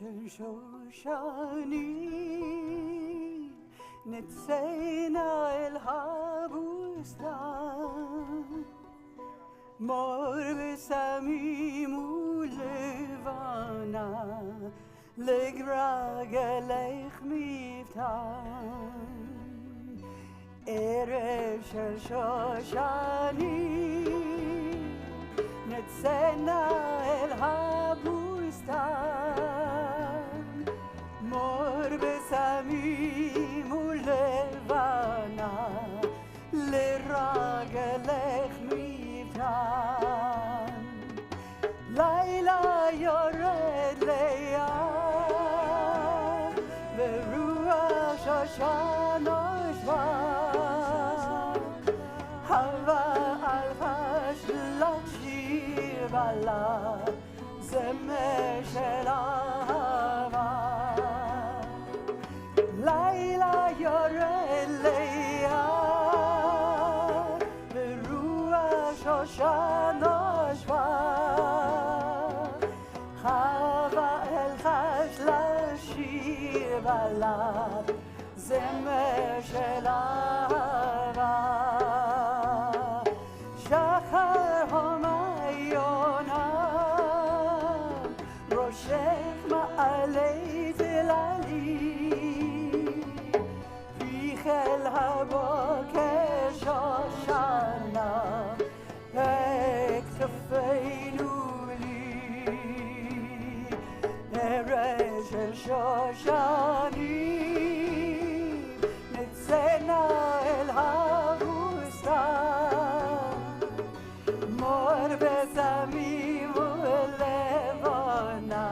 של שושנים נצאנה אל הבוסתן מור בסמים ולבנה לגרגלך מבטן ערב של שושנים נצאנה אל הבוסתן מור בסמים ולבנה לרגלך מבטן לילה יורד ליד ורוח שושן נושבה הווה על חשלת שיר בלה זמר של אהבה לילה יורד ליד ורוח שושן נושבה הווה אל חשלת שיר בלה זמר של אהבה שחר הומיונה ראשך מעלה תללי פיך אל הבוקר שושנה כתפינו לי ערב של שושנים נצאנה אל הבוסתן מור בסמים ולבנה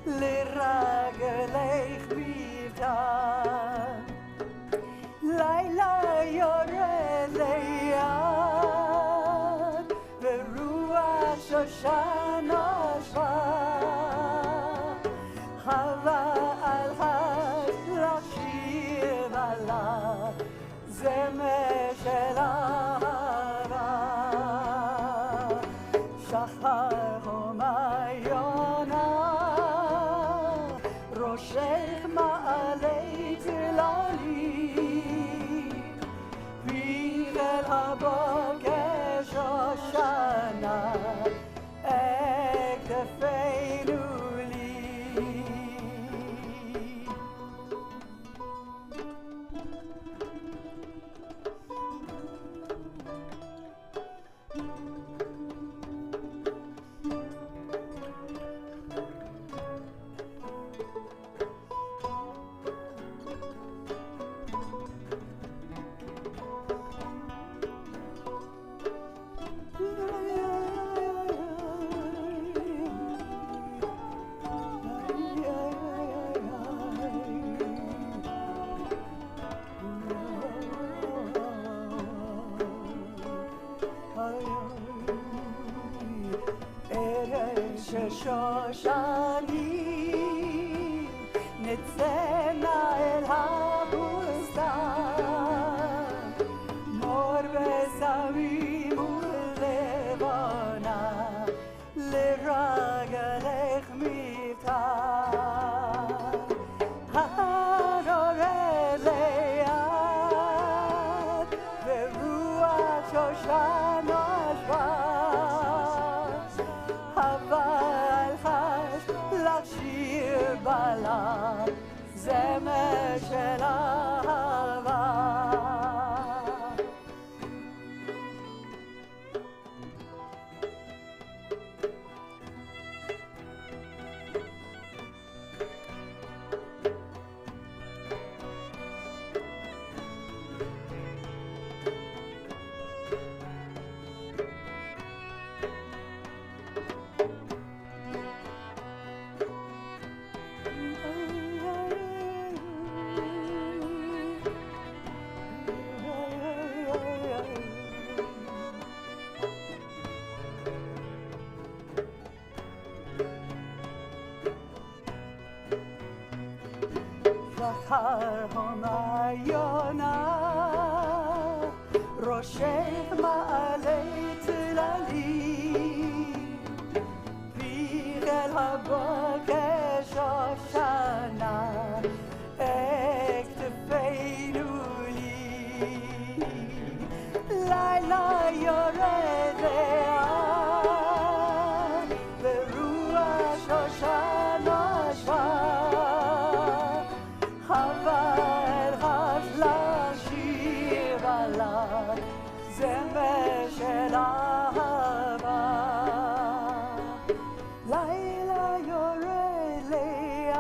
לרגלך מבטן לילה יורד ליד ורוח שושן נושבה הווה על חשלך שיר בלה זמר של אהבה שחר הומיונה ראשך מעלה תללי פיך אל הבוקר שושנה כתפינו לי ערב של שושנים נצאנה אל הבוסתן מור בסמים ולבנה לרגלך מבטן הרורה ליד ורוח שושן נושבה אבל חשלך שיר בלה זמר של אהבה שחר הומיונה ראשך מעלה תללי פיך אל הבוקר השושנה אכתפינו לי לילה יורד לאט ברוח שושנה שבה אבל השלב שיר בלט זמר של אהבה לילה יורד לאט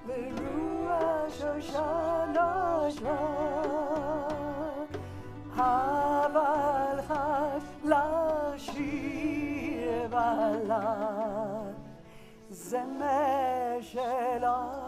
ברוח שושנה שבה אבל השלב שיר בלט זמר של אהבה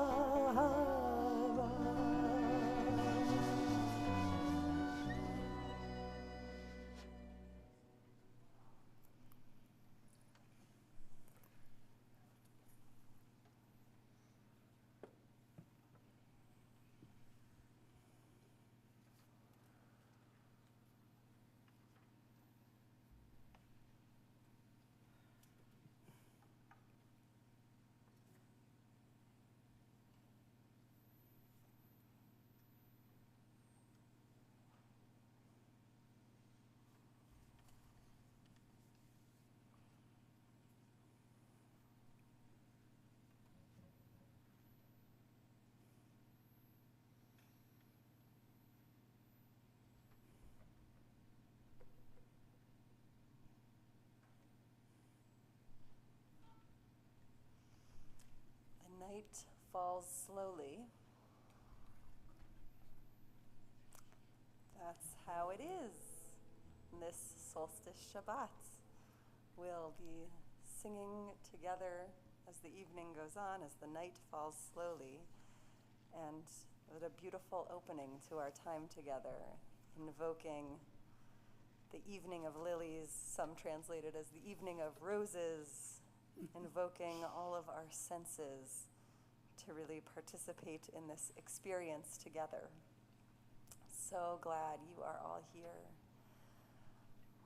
Night falls slowly. That's how it is this solstice Shabbat. We'll be singing together as the evening goes on, as the night falls slowly. And what a beautiful opening to our time together, invoking the evening of lilies, some translate it as the evening of roses, invoking all of our senses to really participate in this experience together. So glad you are all here.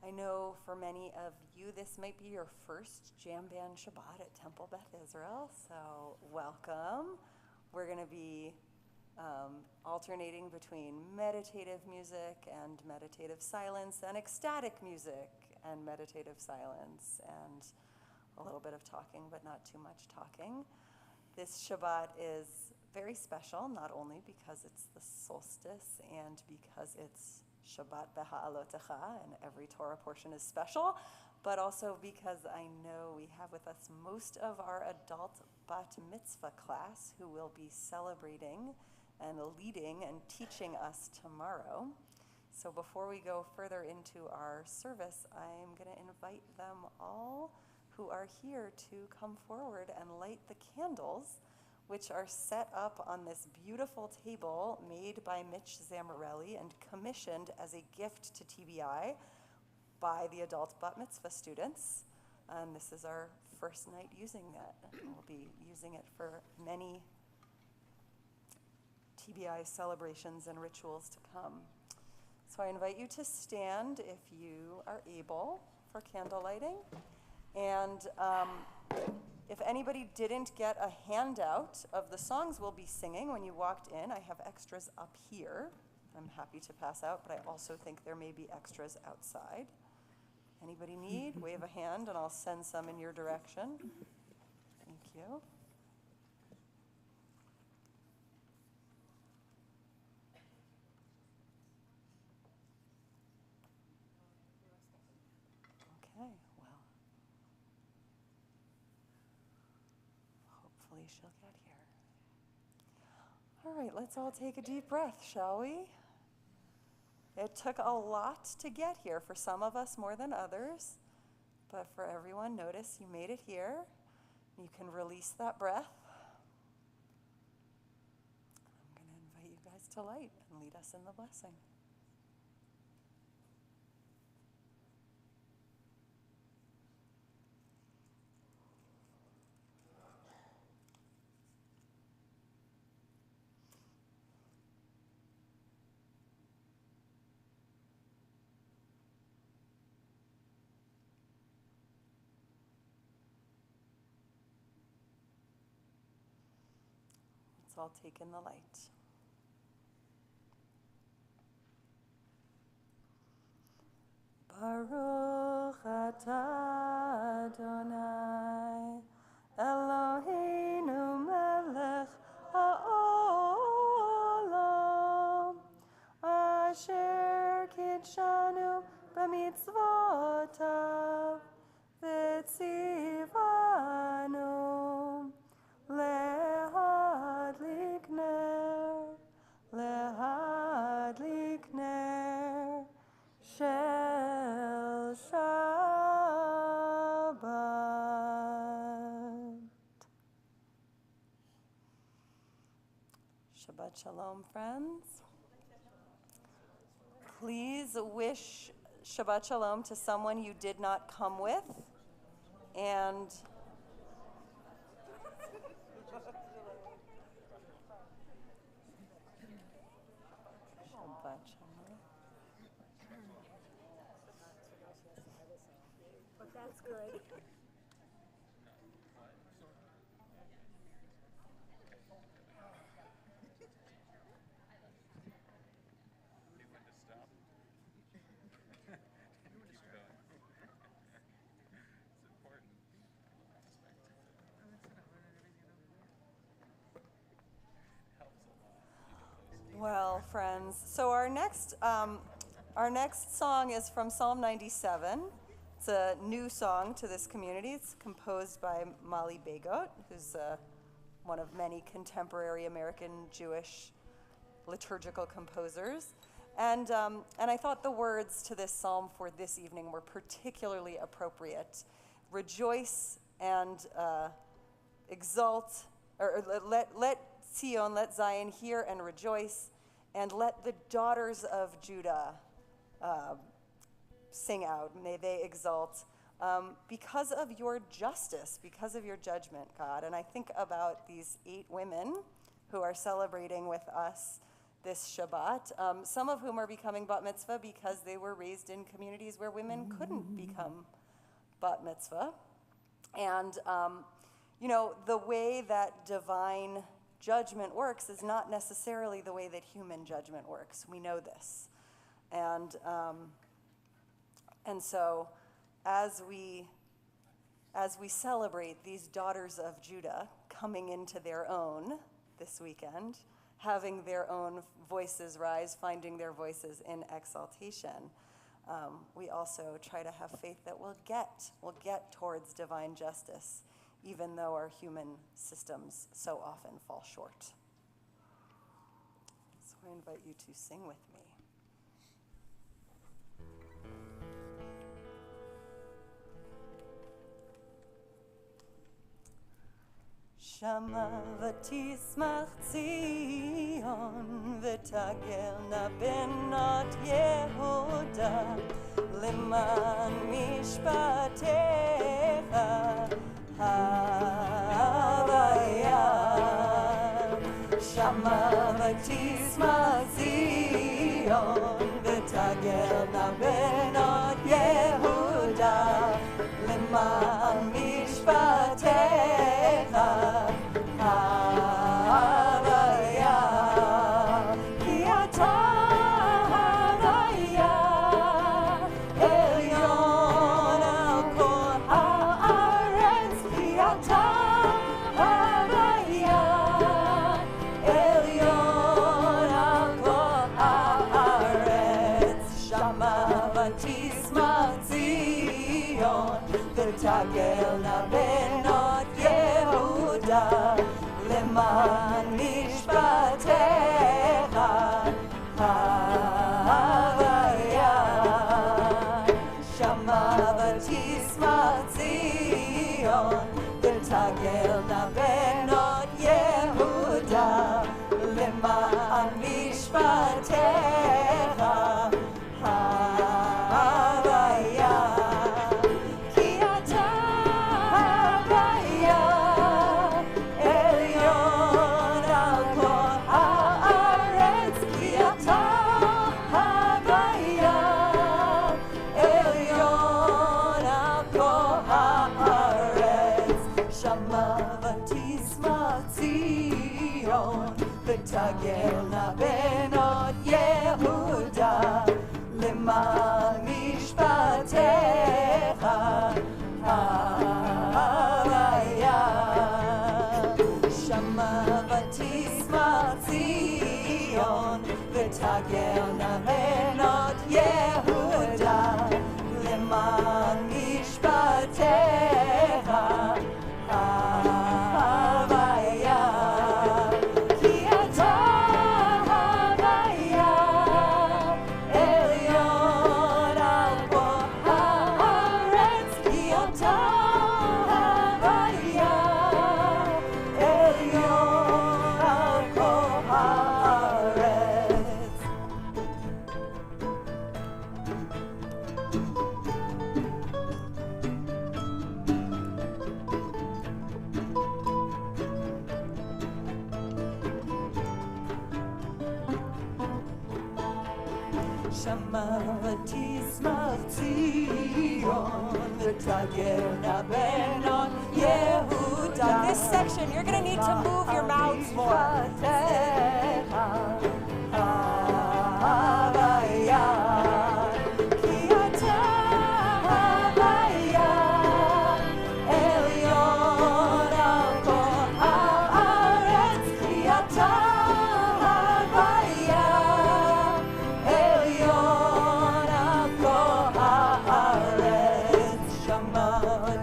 I know for many of you this might be your first Jam Band Shabbat at Temple Beth Israel, so welcome. We're going to be alternating between meditative music and meditative silence and ecstatic music and meditative silence and a little bit of talking, but not too much talking. This Shabbat is very special, not only because it's the solstice and because it's Shabbat Beha'alotecha and every Torah portion is special, but also because I know we have with us most of our adult bat mitzvah class who will be celebrating and leading and teaching us tomorrow. So before we go further into our service, I'm going to invite them all who are here to come forward and light the candles, which are set up on this beautiful table made by Mitch Zamarelli and commissioned as a gift to TBI by the adult bat mitzvah students. And this is our first night using that. We'll be using it for many TBI celebrations and rituals to come. So I invite you to stand if you are able for candle lighting. And if anybody didn't get a handout of the songs we'll be singing when you walked in, I have extras up here. I'm happy to pass out, but I also think there may be extras outside. Anybody need? Wave a hand and I'll send some in your direction. Thank you. Okay, well, hopefully she'll get here. All right, let's all take a deep breath, shall we? It took a lot to get here, for some of us more than others, but for everyone, notice you made it here. You can release that breath. I'm going to invite you guys to light and lead us in the blessing. all take in the light. Baruch atah Adonai Eloheinu melech ha'olam asher kidshanu b'mitzvotav v'tzivanu lehadlik ner shel Shabbat. Shabbat Shalom, friends. Please wish Shabbat Shalom to someone you did not come with, and Shabbat Shalom. But that's good. Well, friends, so our next song is from Psalm 97. It's a new song to this community. It's composed by Molly Bagot, who's one of many contemporary American Jewish liturgical composers. And I thought the words to this psalm for this evening were particularly appropriate. Rejoice and exult, or let Zion, let Zion hear and rejoice, and let the daughters of Judah sing out. May they exult because of your justice, because of your judgment, God. And I think about these 8 women who are celebrating with us this Shabbat, some of whom are becoming bat mitzvah because they were raised in communities where women couldn't become bat mitzvah. And, the way that divine judgment works is not necessarily the way that human judgment works. We know this. And so as we celebrate these daughters of Judah coming into their own this weekend, having their own voices rise, finding their voices in exaltation, we also try to have faith that we'll get towards divine justice, even though our human systems so often fall short. So I invite you to sing with me. Shama v'tismach Zion v'tagelna benot Yehuda leman mishpatecha havaya. Shama v'tismach Zion v'tagelna benot Yehuda leman mishpatecha havaya. Ki ata havaya elyon al kol haaretz. Ki ata havaya elyon al kol haaretz. Shama v'tismach Zion v'tagelna benot Yehuda leman mishpatecha havaya. Shama v'tismach Zion v'tagelna benot Yehuda leman mishpatecha havaya. Ki ata havaya elyon al kol haaretz. Ki ata havaya elyon al kol haaretz. Shama v'tismach Zion ציון ותגלנה בנות יהודה למען משפטיך הוויה. שמה ותשמח ציון ותגלנה בנות יהודה למען משפטיך הוויה. כי אתה הוויה עליון על כל הארץ. כי אתה הוויה עליון על כל הארץ. שמה ותשמח ציון ותגלנה בנות יהודה. This section, you're going to need to move your mouths more. משפטיך הוויה. כי אתה הוויה עליון על כל הארץ. כי אתה הוויה עליון על כל הארץ. שמה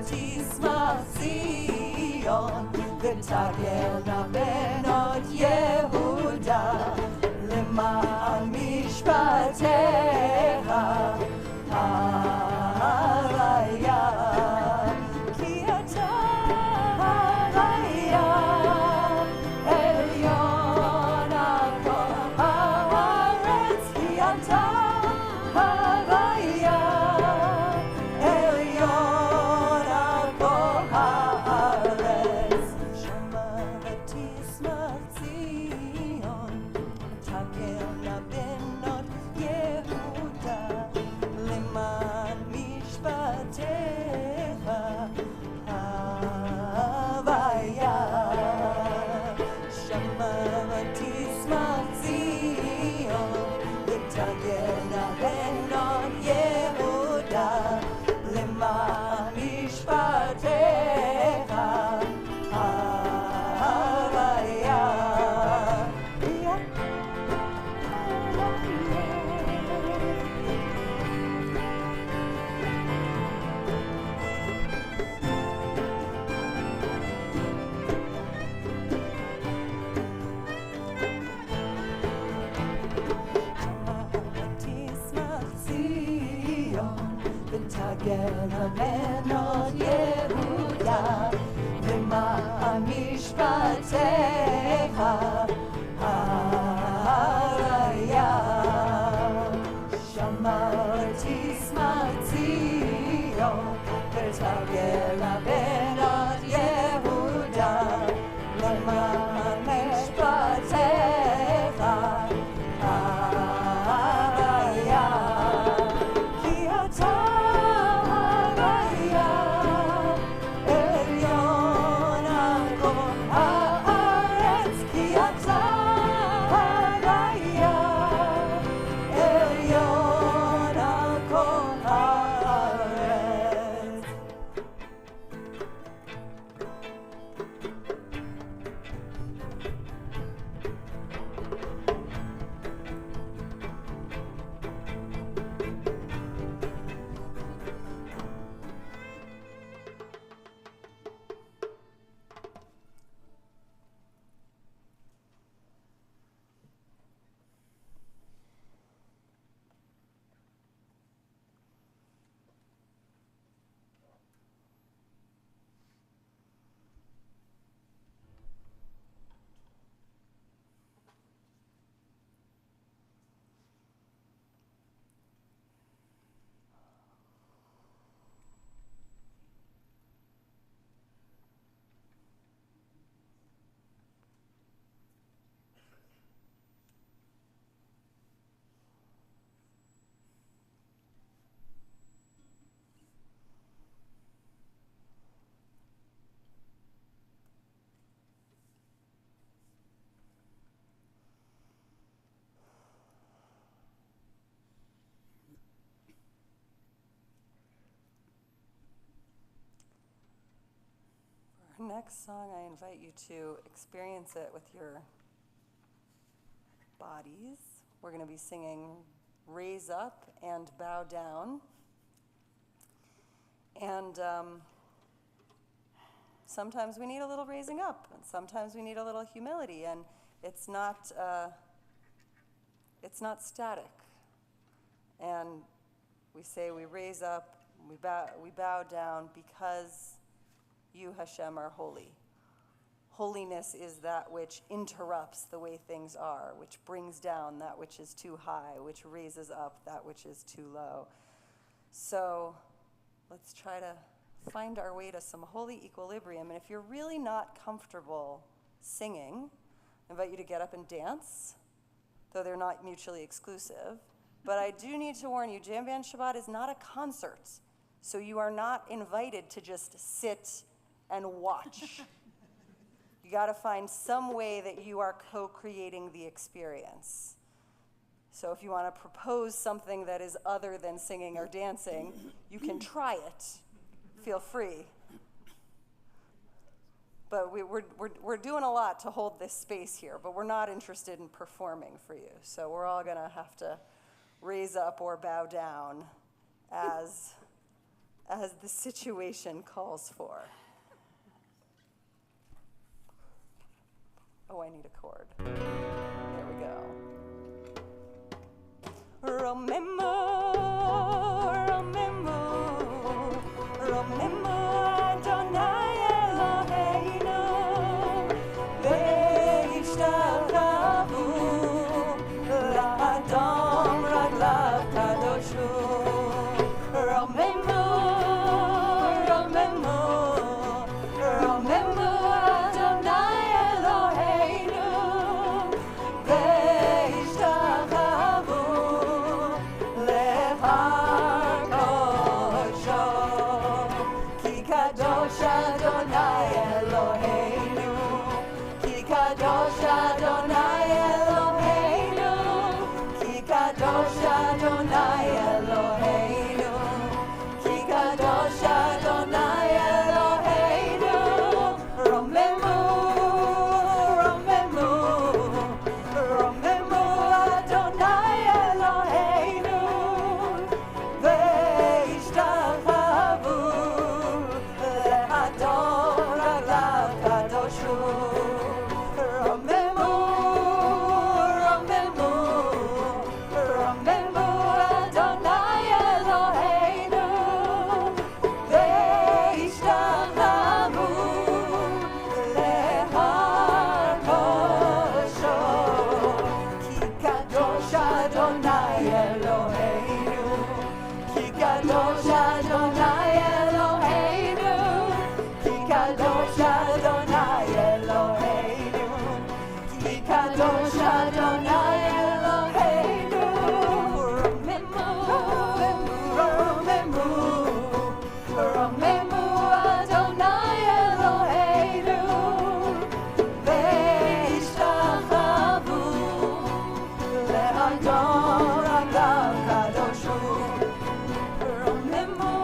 תשמח ציון ותגלנה בנות יהודה למען משפטיך הוויה. כי אתה הוויה עליון על כל הארץ. כי אתה הוויה עליון על כל הארץ. שמה ותשמח ציון ותגלנה בנות יהודה למען משפטיך הוויה. שמה ותשמח ציון ותגלנה בנות יהודה למען משפטיך הוויה. תשמח ציון ותגלנה בנות יהודה למען משפטיך הוויה. שמה תשמח ציון ותגלנה בנות יהודה למען משפטיך הוויה. כי אתה הוויה עליון על כל הארץ. כי אתה next song, I invite you to experience it with your bodies. We're going to be singing Raise Up and Bow Down. And sometimes we need a little raising up, and sometimes we need a little humility, and it's not static. And we say we raise up, we bow down because you, Hashem, are holy. Holiness is that which interrupts the way things are, which brings down that which is too high, which raises up that which is too low. So let's try to find our way to some holy equilibrium. And if you're really not comfortable singing, I invite you to get up and dance, though they're not mutually exclusive. But I do need to warn you, Jam Band Shabbat is not a concert, so you are not invited to just sit and watch. You got to find some way that you are co-creating the experience. So if you want to propose something that is other than singing or dancing, you can try it. Feel free. But we're doing a lot to hold this space here, but we're not interested in performing for you. So we're all going to have to raise up or bow down as the situation calls for. Oh, I need a chord. There we go. Remember, Adonai Eloheinu, ve'ishtachavu la'adam raglav kadoshu. Remember, Adonai Eloheinu, ve'ishtachavu lehar kosho. Ki kadosh Adonai Eloheinu, ki kadosh Adonai Eloheinu, ki kadosh Adonai Eloheinu, ki kadosh Adonai Eloheinu. Remember, Adonai Eloheinu, ve'ishtachavu le'adon raglav kadoshu. Remember, Adonai Eloheinu, ve'ishtachavu lehar kosho. Ki kadosh Adonai Eloheinu, ki kadosh Adonai Eloheinu, ki kadosh Adonai Eloheinu, ki kadosh Adonai Eloheinu. Remember, Adonai Eloheinu, ve'ishtachavu le'adon raglav kadoshu. Remember,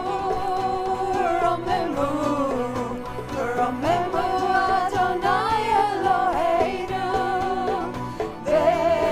Adonai Eloheinu, ve'ishtachavu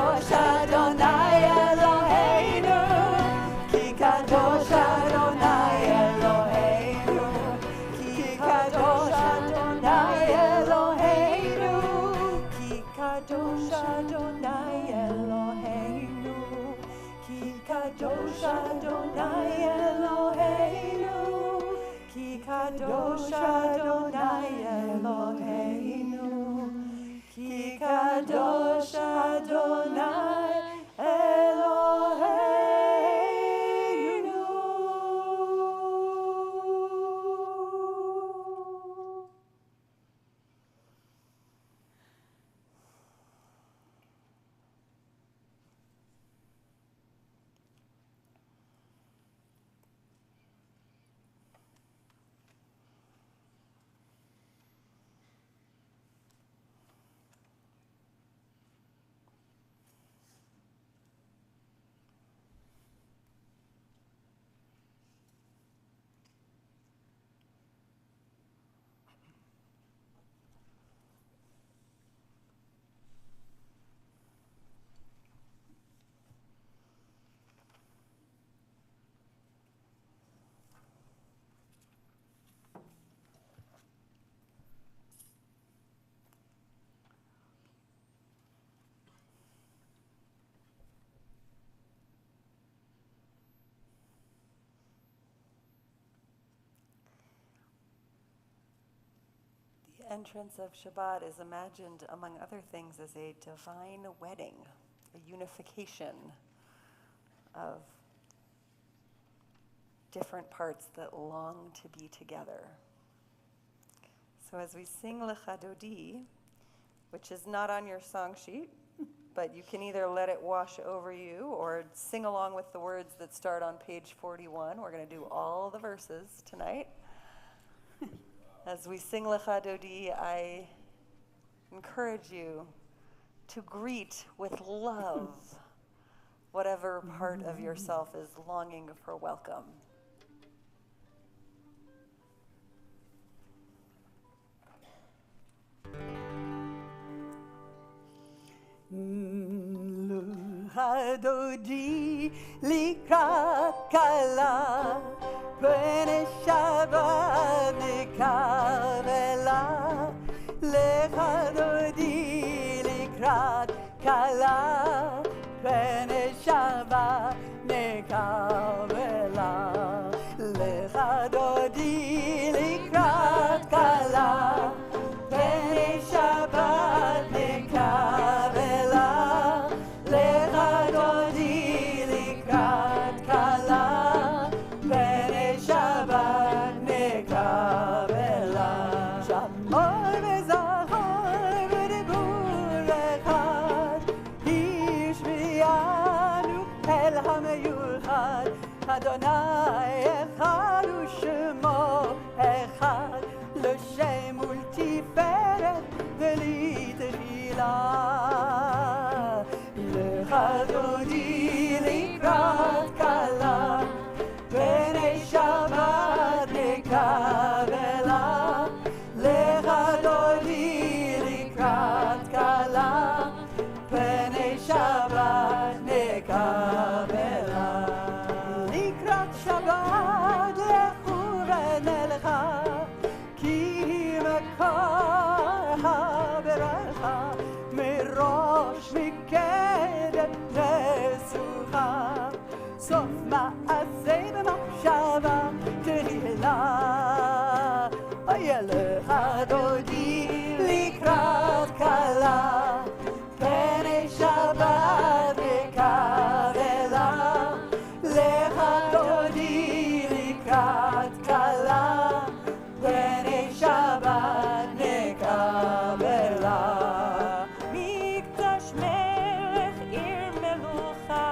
kadosh Adonai Eloheinu, ki kadosh Adonai Eloheinu, ki kadosh Adonai Eloheinu, ki kadosh Adonai Eloheinu, ki kadosh Adonai Eloheinu, ki kadosh Adonai Eloheinu, ki kadosh Adonai Eloheinu. The entrance of Shabbat is imagined, among other things, as a divine wedding, a unification of different parts that long to be together. So as we sing Lecha Dodi, which is not on your song sheet, but you can either let it wash over you or sing along with the words that start on page 41. We're going to do all the verses tonight. As we sing Lecha Dodi, I encourage you to greet with love whatever part of yourself is longing for welcome. Lecha Dodi likrat kala, pnei Shabbat nekavela. Lecha Dodi likrat kala, pnei Shabbat nekavela. Lecha Dodi likrat kala, pnei Shabbat nekavela. Lecha Dodi likrat kala, pnei Shabbat nekavela. Shamor וזכור בדיבור אחד, השמיענו אל המיוחד. אדוני אחד ושמו אחד, לשם ולתפארת ולתחילה. Lecha Dodi likrat kala, pnei Shabbat nekavela. Lecha Dodi likrat kala, pnei Shabbat nekavela. Likrat Shabbat lechu ונלכה, כי מקור הברכה מראש מקדם נסוכה. סוף מעשה במחשבה תחילה. Lecha Dodi likrat kala, pnei Shabbat nekavela. Lecha Dodi likrat kala, pnei Shabbat nekavela. מקדש מלך עיר מלוכה,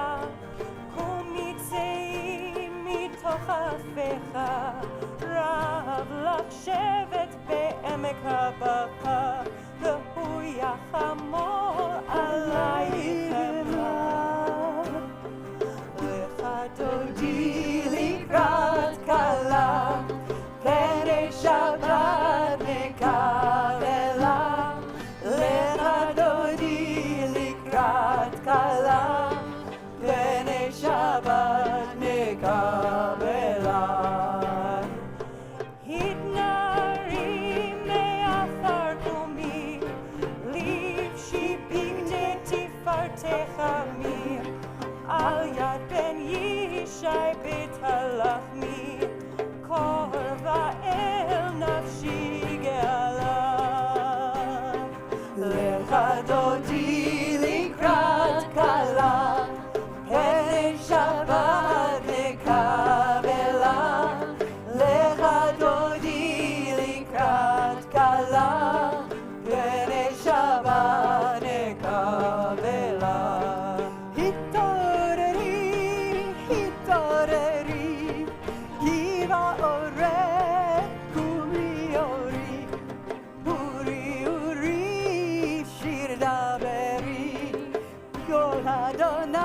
קומי צאי מתוך אפיך, רב לך שבט בעמק הבכה, והוא יחמור עלייך חמלה. Lecha Dodi likrat kala, pnei Shabbat nekavela. Lecha Dodi likrat kala, תחמי, על יד בן ישי בית הלחמי, קורבה אל נפשי גאלה. לך דודי לקראת כלה, פני שבת נקבלה. לך דודי לקראת כלה, פני שבת נקבלה. התעוררי, התעוררי, כי באורך קומי אורי, אורי אורי שיר דברי, כל אדוני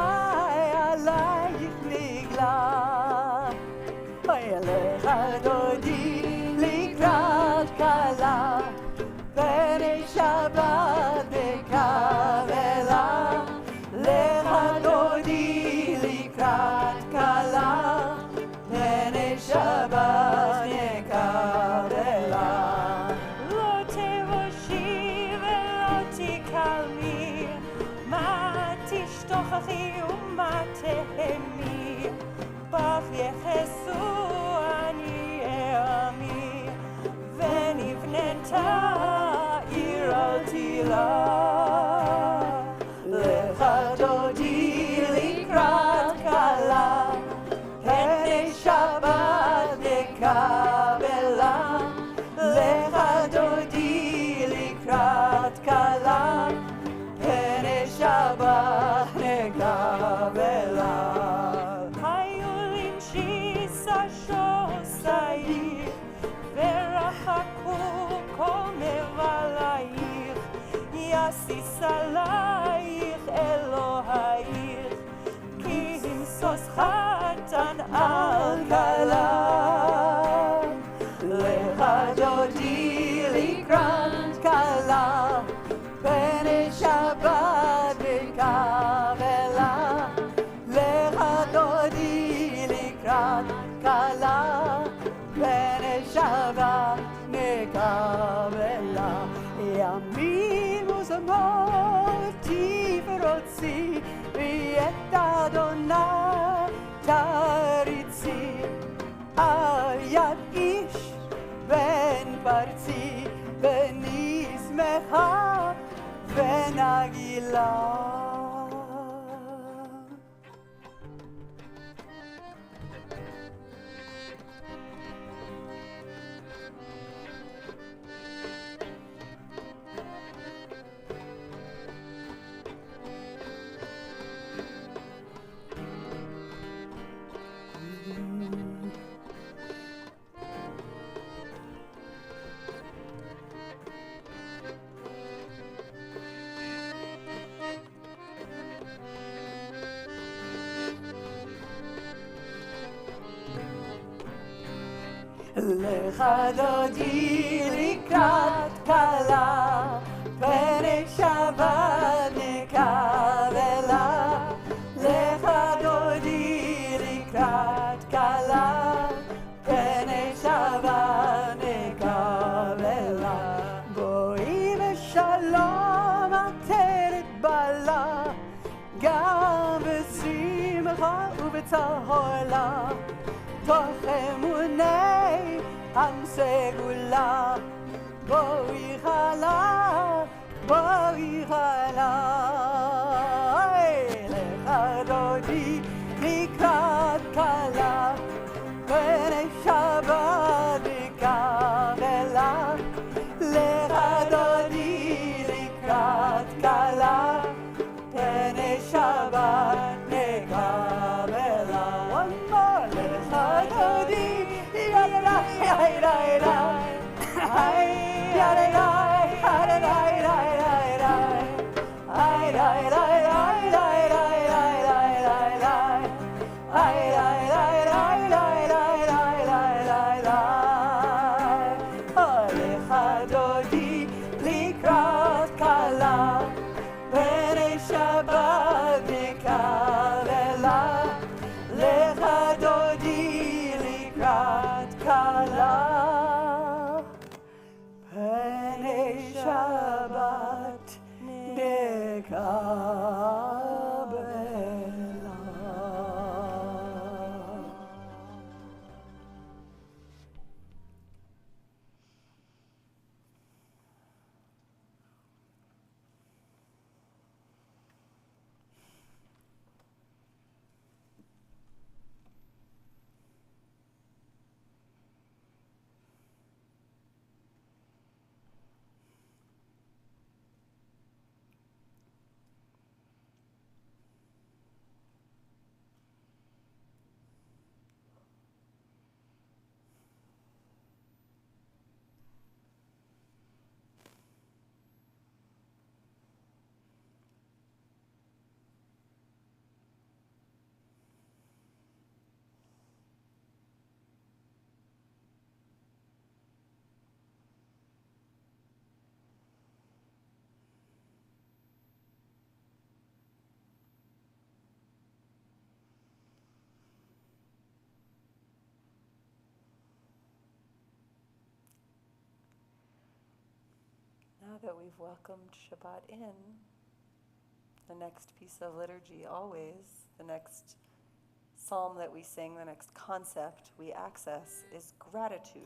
עלייך נגלה. אוי לך דודי לקראת כלה, פני שבת נקבלה. לך דודי לקראת כלה, פני שבת נקבלה. לא תבושי ולא תקלמי, מה תשתוכחי ומה תהמי, בך יחסו אני עמי, ונבנתה עיר על תילה. לך דודי לקראת כלה, פני שבת נקבלה. לך דודי לקראת כלה, פני שבת נקבלה. היו למשיסה שוסייך, ורחקו כל מבלייך, יסיס עלייך אלוהייך, כי המסוס חתן על כלה. לך דודי לקראת כלה, פני שבת נקבלה. לך דודי לקראת כלה, פני שבת נקבלה. ימים וזמור תפרוצי, ואת אדוני תריצי, על יד איש בן פרצי, ונשמחה ונגילה. לך דודי לקראת כלה, פני שבת נקבלה. לך דודי לקראת כלה, פני שבת נקבלה. בואי בשלום עטרת בעלה, גם בשמחה ובצהלה, תוך אמוני הסגולה. בואי חלה, בואי חלה. לך דודי לקראת כלה, פני שבת נקבלה. לך דודי לקראת כלה, פני שבת נקבלה. One more. לך דודי, יאללה, יאללה, לקראת כלה, פני שבת נקבלה. that we've welcomed Shabbat in, the next piece of liturgy always, the next psalm that we sing, the next concept we access is gratitude.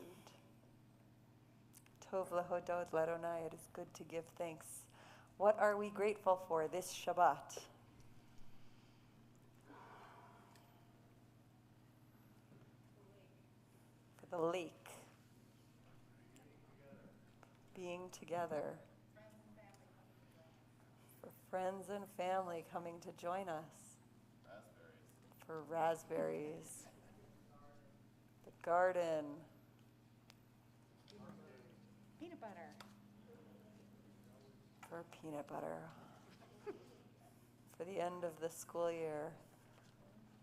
Tov lehodot l'Adonai, it is good to give thanks. What are we grateful for this Shabbat? For the lake. Being together. For friends and family coming to join us. For raspberries. The garden. Peanut butter. For peanut butter. For the end of the school year.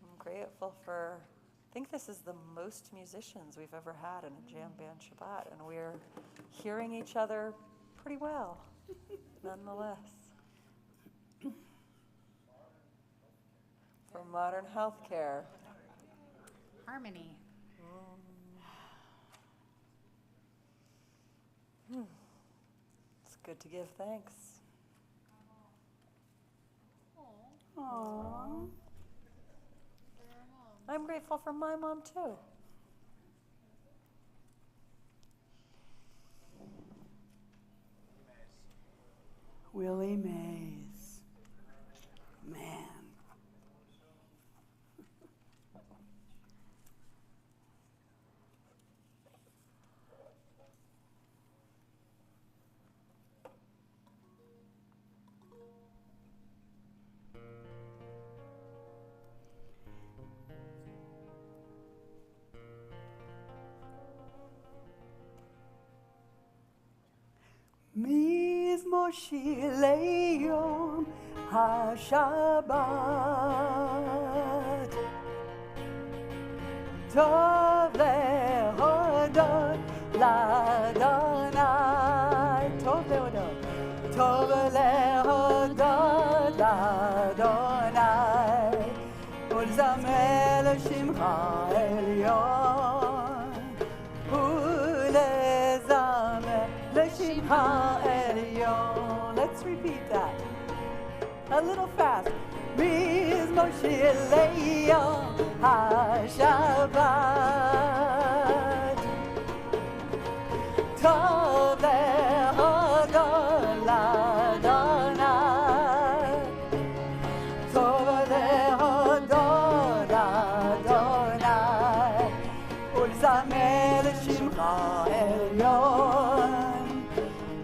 I'm grateful for, I think this is the most musicians we've ever had in a jam band Shabbat, and we're hearing each other pretty well, nonetheless. For modern healthcare. Harmony. It's good to give thanks. Aww. I'm grateful for my mom too. Willie Mays. Man. מזמושי ליום השבת טוב להודות לאדוני טוב להודות לאדוני ולזמר לשמך העליון ולזמר לשמך העליון. Let's repeat that a little fast. מזמושי ליום השבת טוב להודות לאדוני טוב להודות לאדוני ולזמר לשמך העליון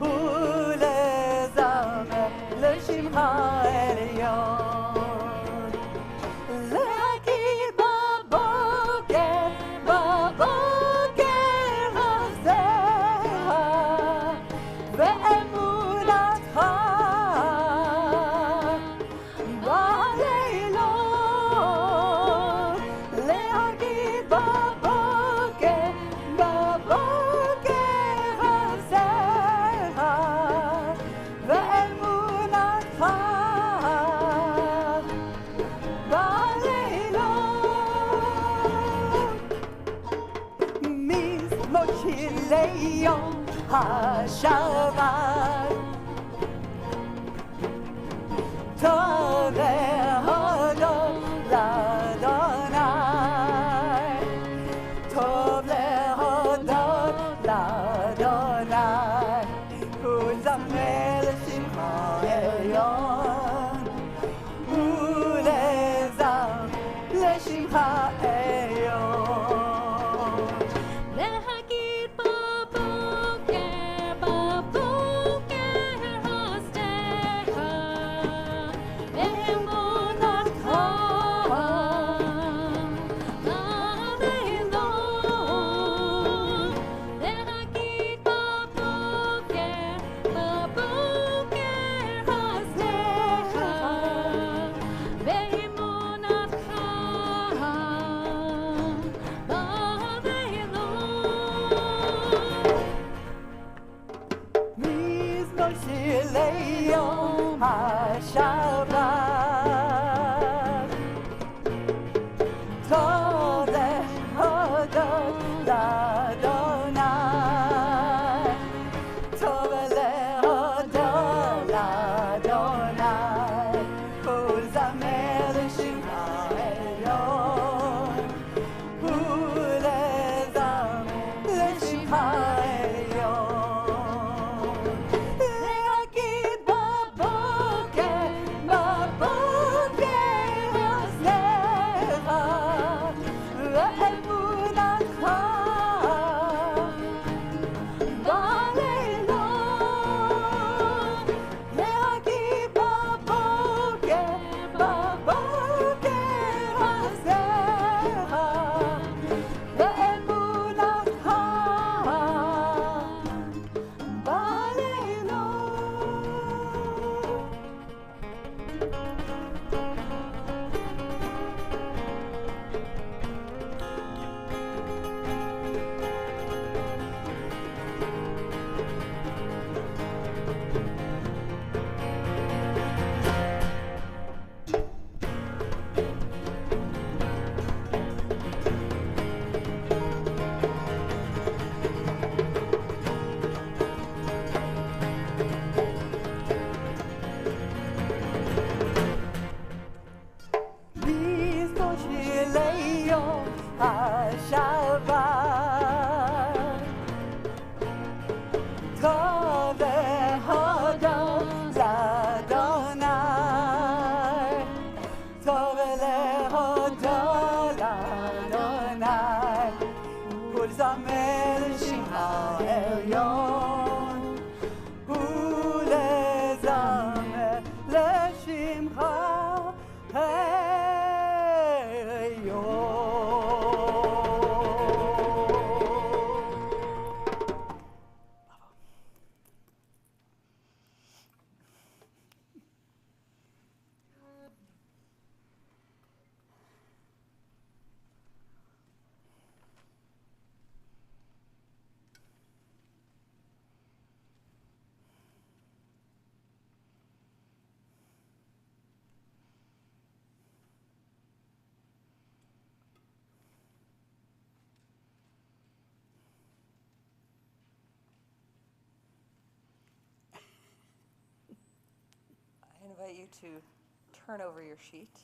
ולזמר לשמך העליון להגיד בבוקר החזרה ואמונתך בלילות להגיד בבוקר החזרה ואמונתך בלילות מזמושי ליום השבת טוב להודות לאדוני טוב להודות לאדוני ולזמר לשמך העליון ולזמר לשמך העליון להגיד בבוקר ולהודות לאדוני ולזמר לשמך העליון ולזמר לשמך I invite you to turn over your sheet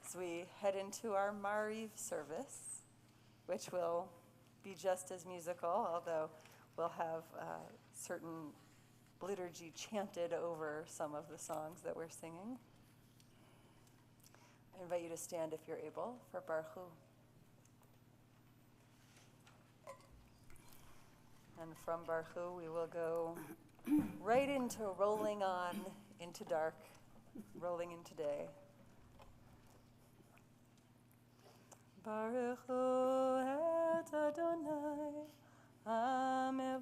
as we head into our Mariv service, which will be just as musical, although we'll have certain liturgy chanted over some of the songs that we're singing. I invite you to stand if you're able for Baruch Hu. And from Baruch Hu, we will go right into rolling on into dark, rolling into day. Baruch Hu et Adonai HaMevorach.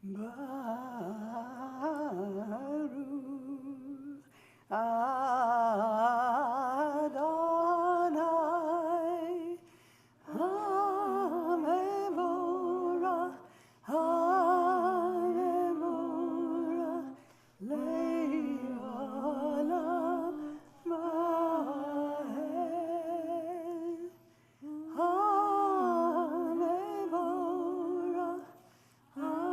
Baruch Adonai HaMevorach HaMevorach Le'olam va'ed HaMevorach HaMevorach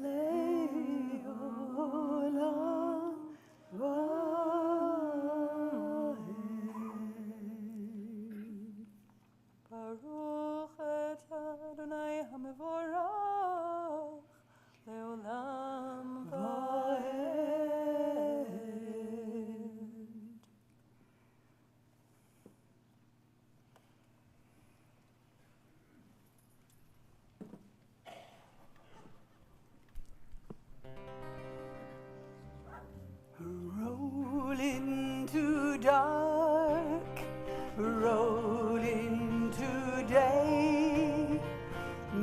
Le'olam va'ed. Baruch et Adonai HaMevorach le'olam va'ed. Roll into dark, roll into day.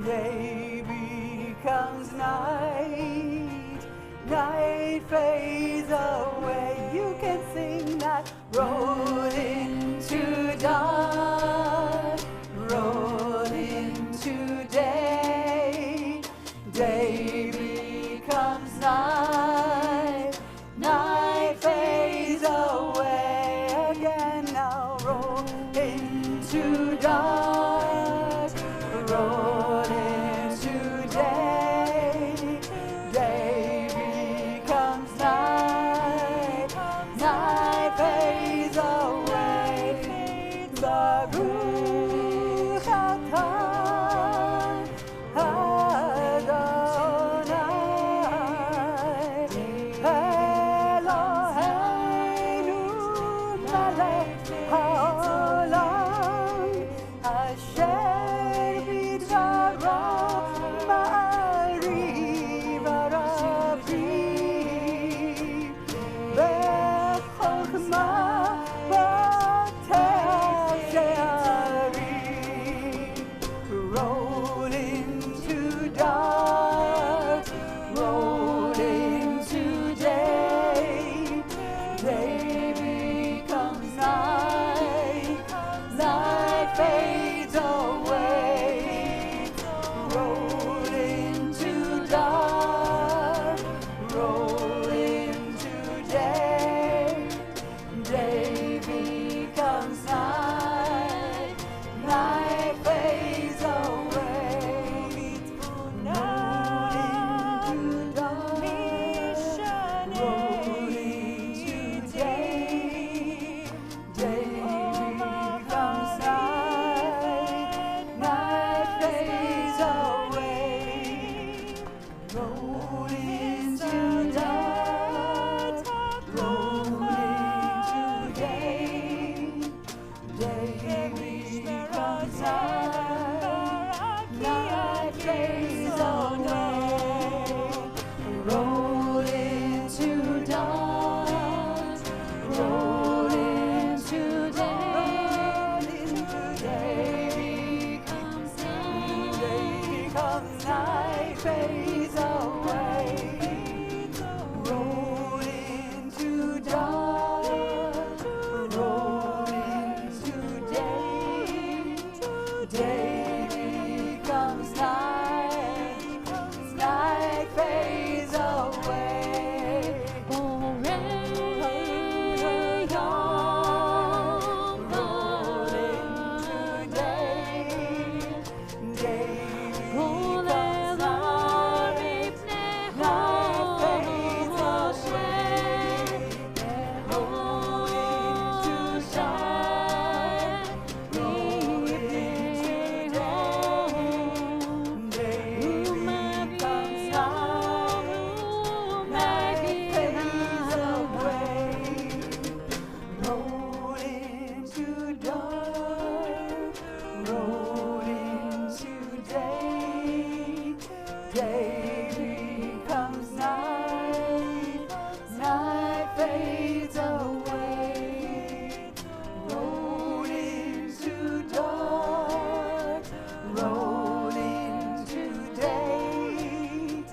Day becomes night, night fades away. You can sing that. Roll into dark, roll into day. Day becomes night, night fades away again. Now roll into dark, roll into day. Day becomes night, night fades away. Baruch atah Adonai Eloheinu melech haolam asher bidvarav ma'ariv arabim bechokmah batel she'arim. Roll into dark, roll into day. Day becomes night, night fades away. Roll into dark, roll into day. Day becomes night, night fades away. Now roll into night, roll into day, day becomes night, night fades away, roll into dawn, roll into day, day becomes night fades away, roll into dawn, roll into day, day becomes night, night fades away. Roll into day, day becomes night, night fades away. Roll into shine, roll into day, day becomes night, night fades away. Roll into dawn, roll into day, day becomes night, night fades away. Roll into dawn, roll into day,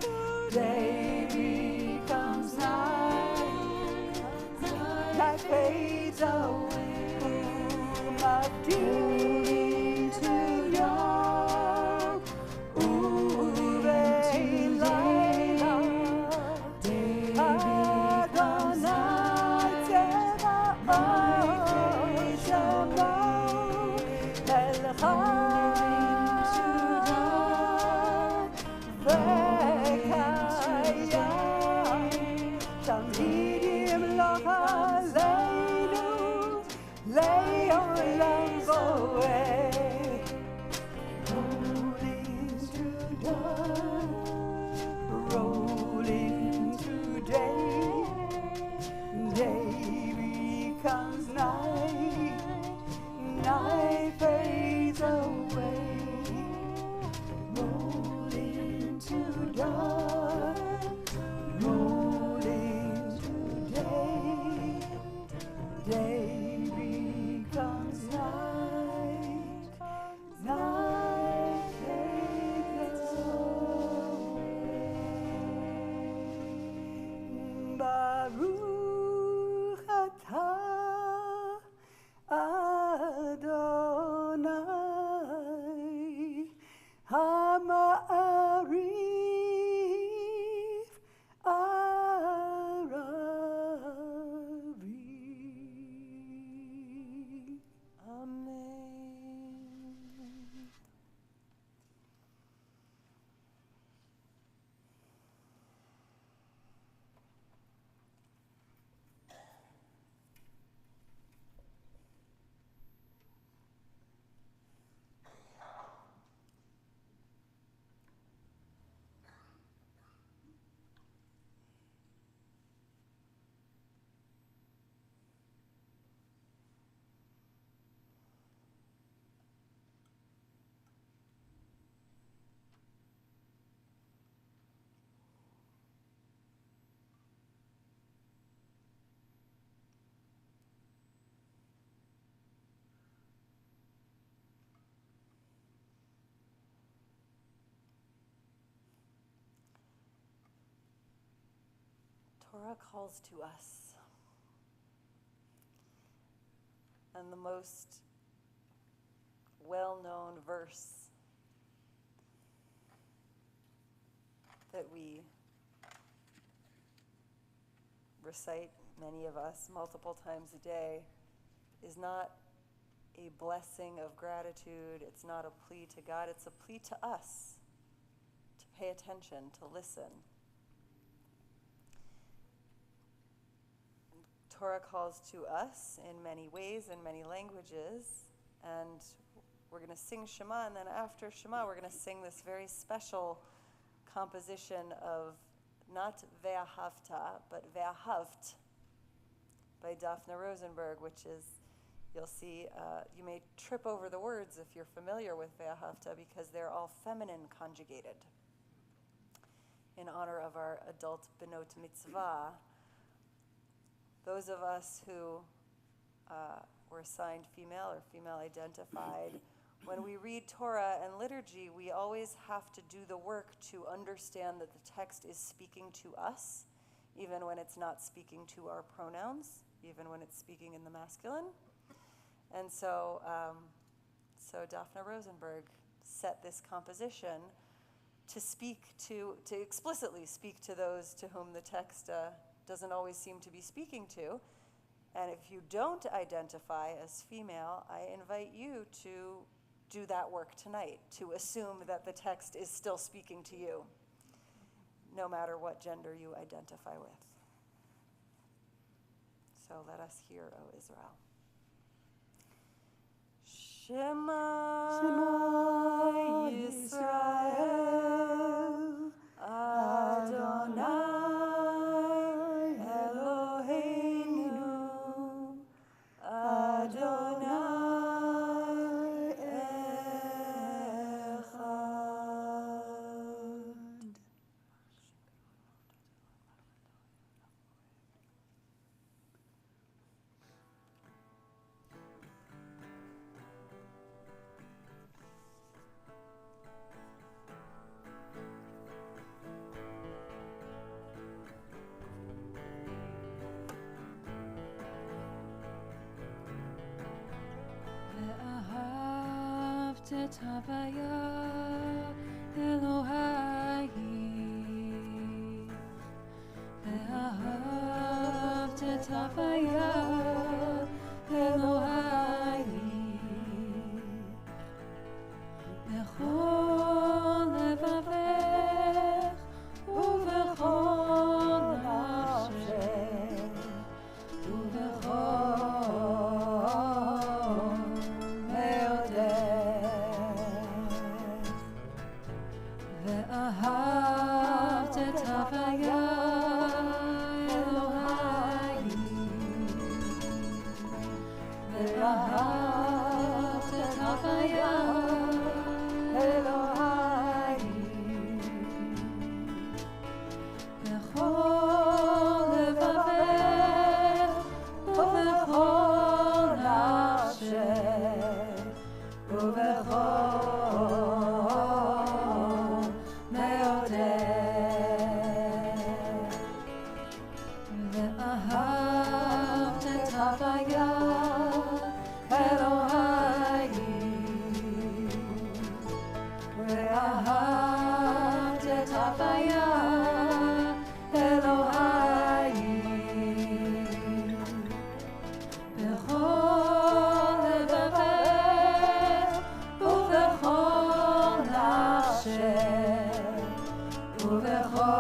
day becomes night, night fades away. Mafkin to York, Uve Laila, Adonai Tzeva Shabbat, Vekaya, Tamidim Lachaleinu, Leolam Zoe. Roll into dawn, roll into day, day becomes night, night fades away. Roll into dawn, roll into day, day becomes night, night fades away. Baruch atah Adonai Ha'ma'arif Aravi. Amen. Torah calls to us, and the most well-known verse that we recite, many of us, multiple times a day, is not a blessing of gratitude. It's not a plea to God. It's a plea to us to pay attention, to listen. Torah calls to us in many ways, in many languages, and we're going to sing Shema, and then after Shema, we're going to sing this very special composition of not ve'ahavta, but ve'ahavt by Daphne Rosenberg, which is, you'll see, you may trip over the words if you're familiar with ve'ahavta because they're all feminine conjugated in honor of our adult benot mitzvah. Those of us who were assigned female or female identified, when we read Torah and liturgy, we always have to do the work to understand that the text is speaking to us, even when it's not speaking to our pronouns, even when it's speaking in the masculine. And so, Daphne Rosenberg set this composition to explicitly speak to those to whom the text doesn't always seem to be speaking to. And if you don't identify as female, I invite you to do that work tonight, to assume that the text is still speaking to you, no matter what gender you identify with. So let us hear, O Israel. Shema, Shema Yisrael, Adonai Eloheinu, Adonai Echad. ואהבת את הוויה אלוהי, ואהבת את הוויה אלוהי, בכל לבבך ובכל נפשך ובכל ואהבת את הוויה אלוהי, ואהבת את הוויה אלוהי, בכל לבבך ובכל נפשך ובכל ואהבת את הוויה אלוהי, ואהבת את הוויה אלוהי, בכל לבבך ובכל נפשך ובכל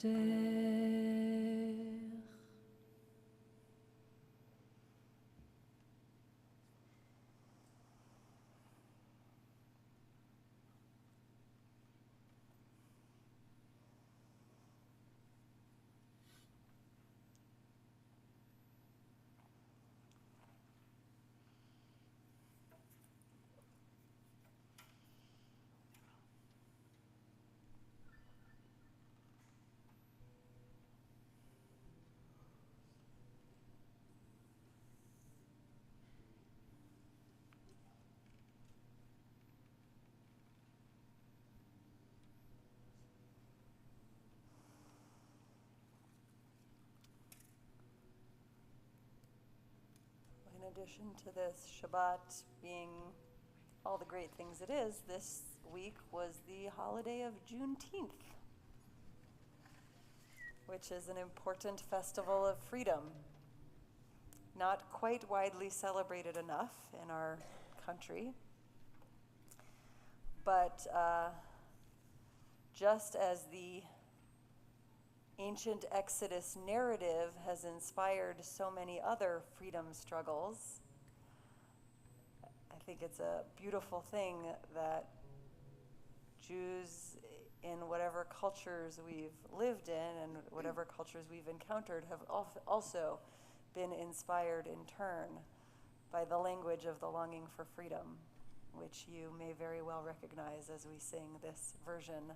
In addition to this Shabbat being all the great things it is, this week was the holiday of Juneteenth, which is an important festival of freedom. Not quite widely celebrated enough in our country, but just as the ancient Exodus narrative has inspired so many other freedom struggles, I think it's a beautiful thing that Jews in whatever cultures we've lived in and whatever cultures we've encountered have also been inspired in turn by the language of the longing for freedom, which you may very well recognize as we sing this version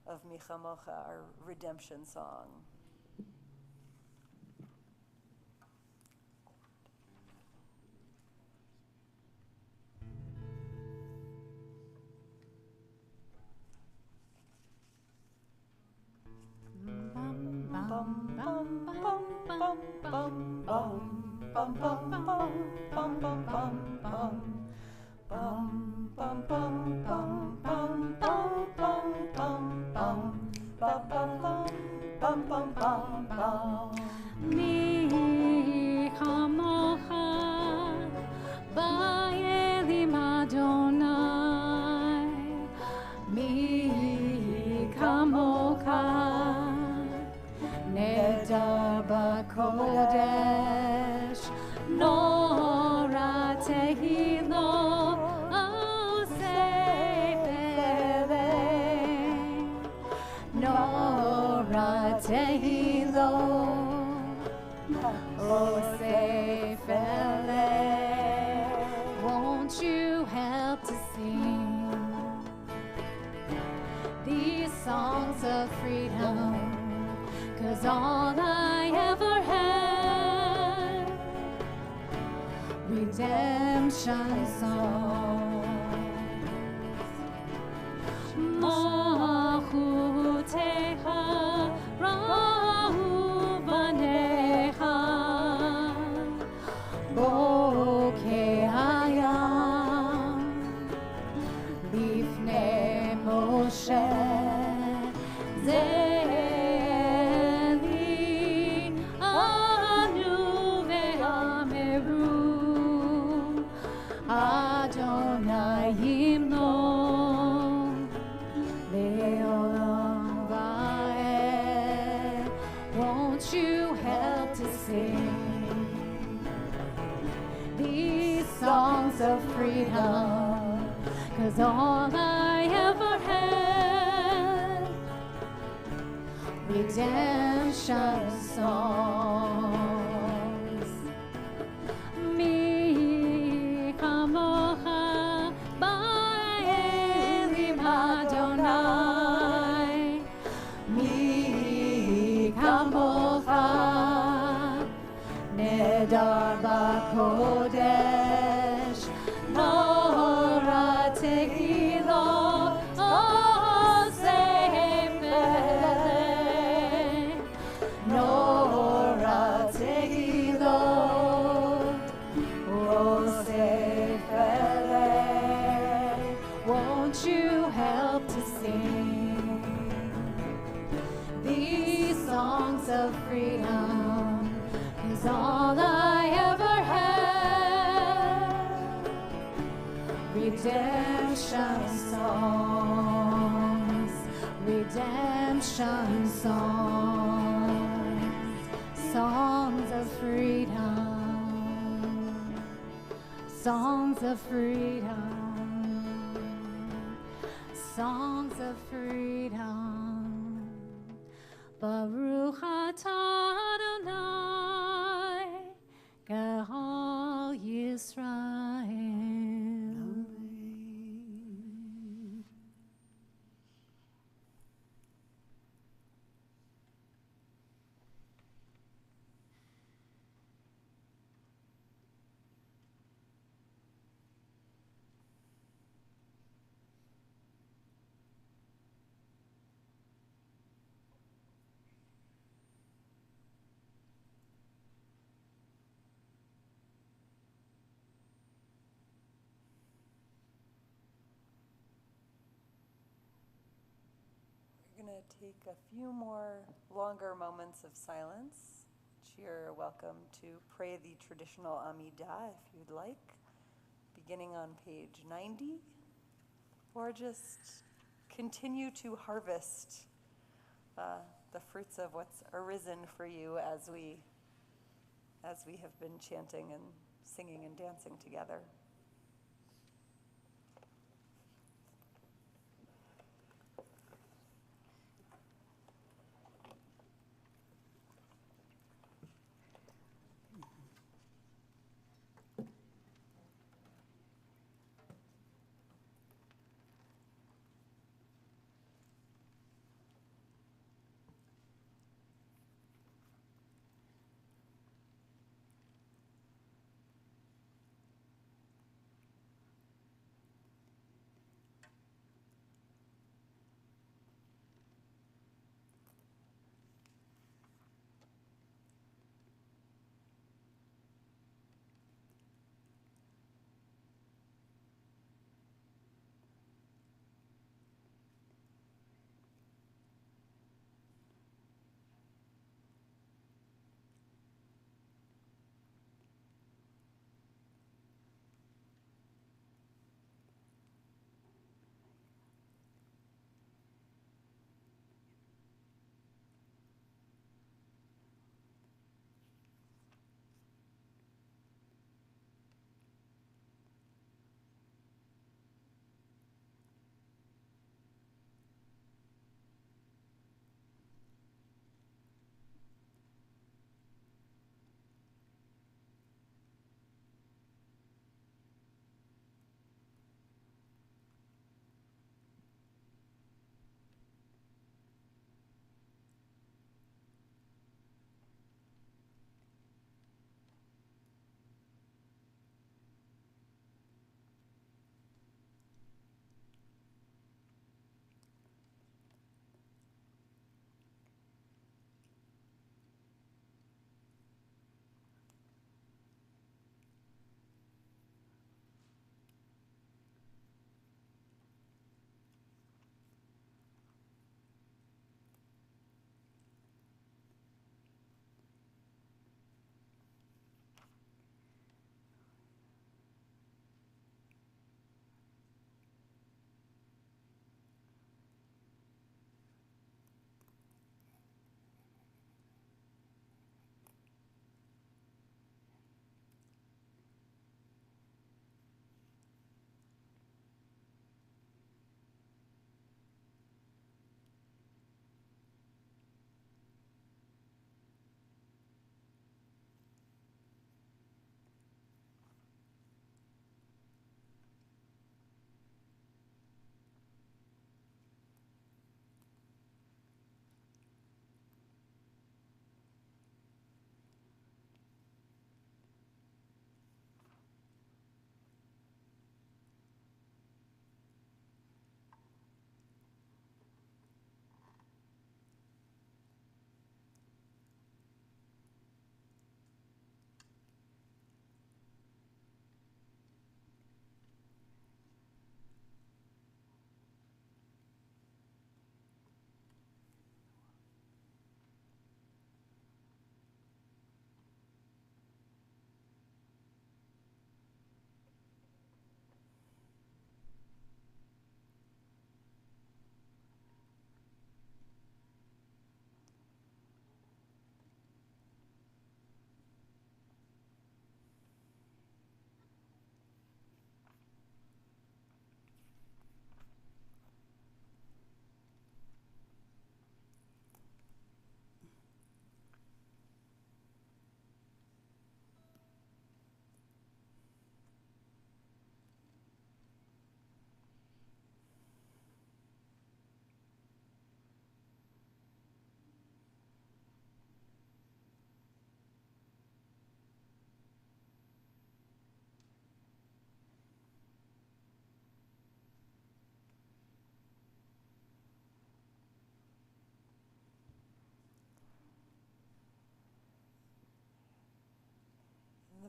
of Micha Mocha, our redemption song. Won't you help to sing these songs of freedom? 'Cause all I ever had, redemption songs. Mahutecha rahuvanecha bokeh hayam lifnei Moshe zeli anu ve'ameru Adonai himnon le'olam va'ed. Won't you help to sing these songs of freedom? 'Cause all I ever had, redemption songs. Mi kamocha ba'elim Adonai, mi kamocha nedar b'kodesh, nora tehilo oseh peleh, nora tehilo oseh peleh. Won't you help to sing these songs of freedom? 'Cause all I ever had, redemption songs, redemption redemption songs, songs of freedom, songs of freedom, songs of freedom. Baruch atah Adonai, Gehal Yisrael. We're going to take a few more longer moments of silence, which you're welcome to pray the traditional Amidah if you'd like, beginning on page 90, or just continue to harvest the fruits of what's arisen for you as we have been chanting and singing and dancing together.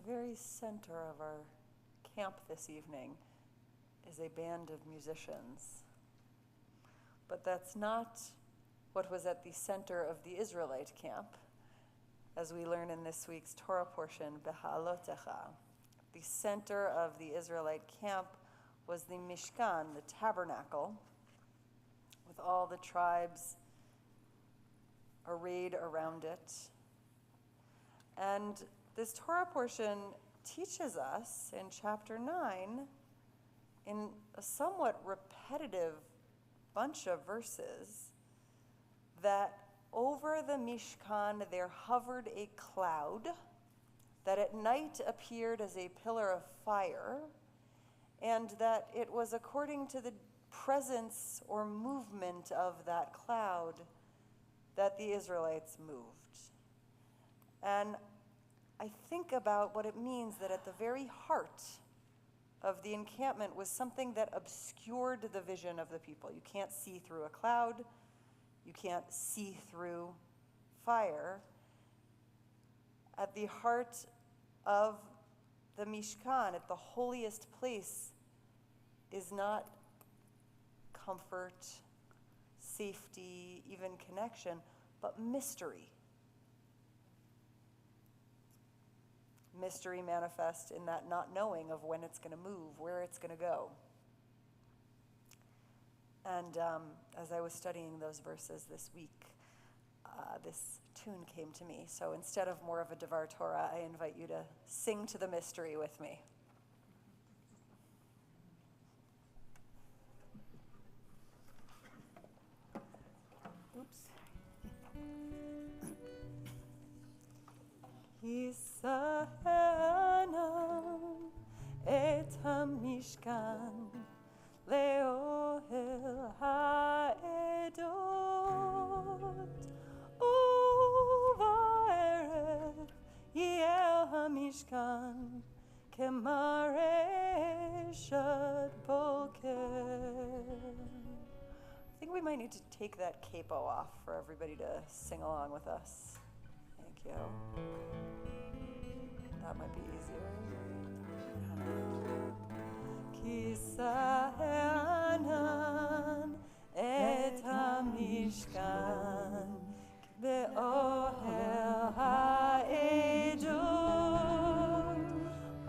very center of our camp this evening is a band of musicians. But that's not what was at the center of the Israelite camp, as we learn in this week's Torah portion, Beha'alotecha. The center of the Israelite camp was the Mishkan, the tabernacle, with all the tribes arrayed around it. And this Torah portion teaches us in chapter 9, in a somewhat repetitive bunch of verses, that over the Mishkan there hovered a cloud that at night appeared as a pillar of fire, and that it was according to the presence or movement of that cloud that the Israelites moved. And I think about what it means that at the very heart of the encampment was something that obscured the vision of the people. You can't see through a cloud. You can't see through fire. At the heart of the Mishkan, at the holiest place, is not comfort, safety, even connection, but mystery. Mystery manifests in that not knowing of when it's going to move, where it's going to go. And as I was studying those verses this week, this tune came to me. So instead of more of a Devar Torah, I invite you to sing to the mystery with me. Oops. Yisahanam et hamishkan leohel ha'edot uvaerev yel hamishkan kemare shad boker. I think we might need to take that capo off for everybody to sing along with us. Thank you. That might be easier. Kisahanan et hamishkan be'ohel ha'edut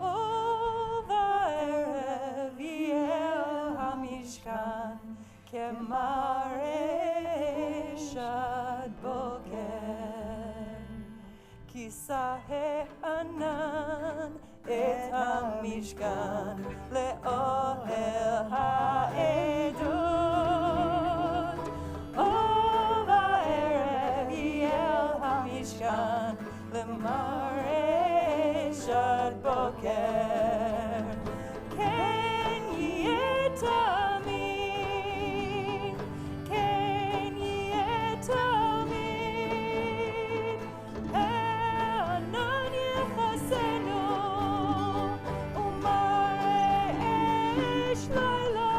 uvaerev yel hamishkan kemare shad boker. Kisahanan et hamishkan le'ohel ha'edut uvaerev yel hamishkan lemare shad boker. Ken yetamin, ken yetamin, e'anan yechasenu umare esh laila.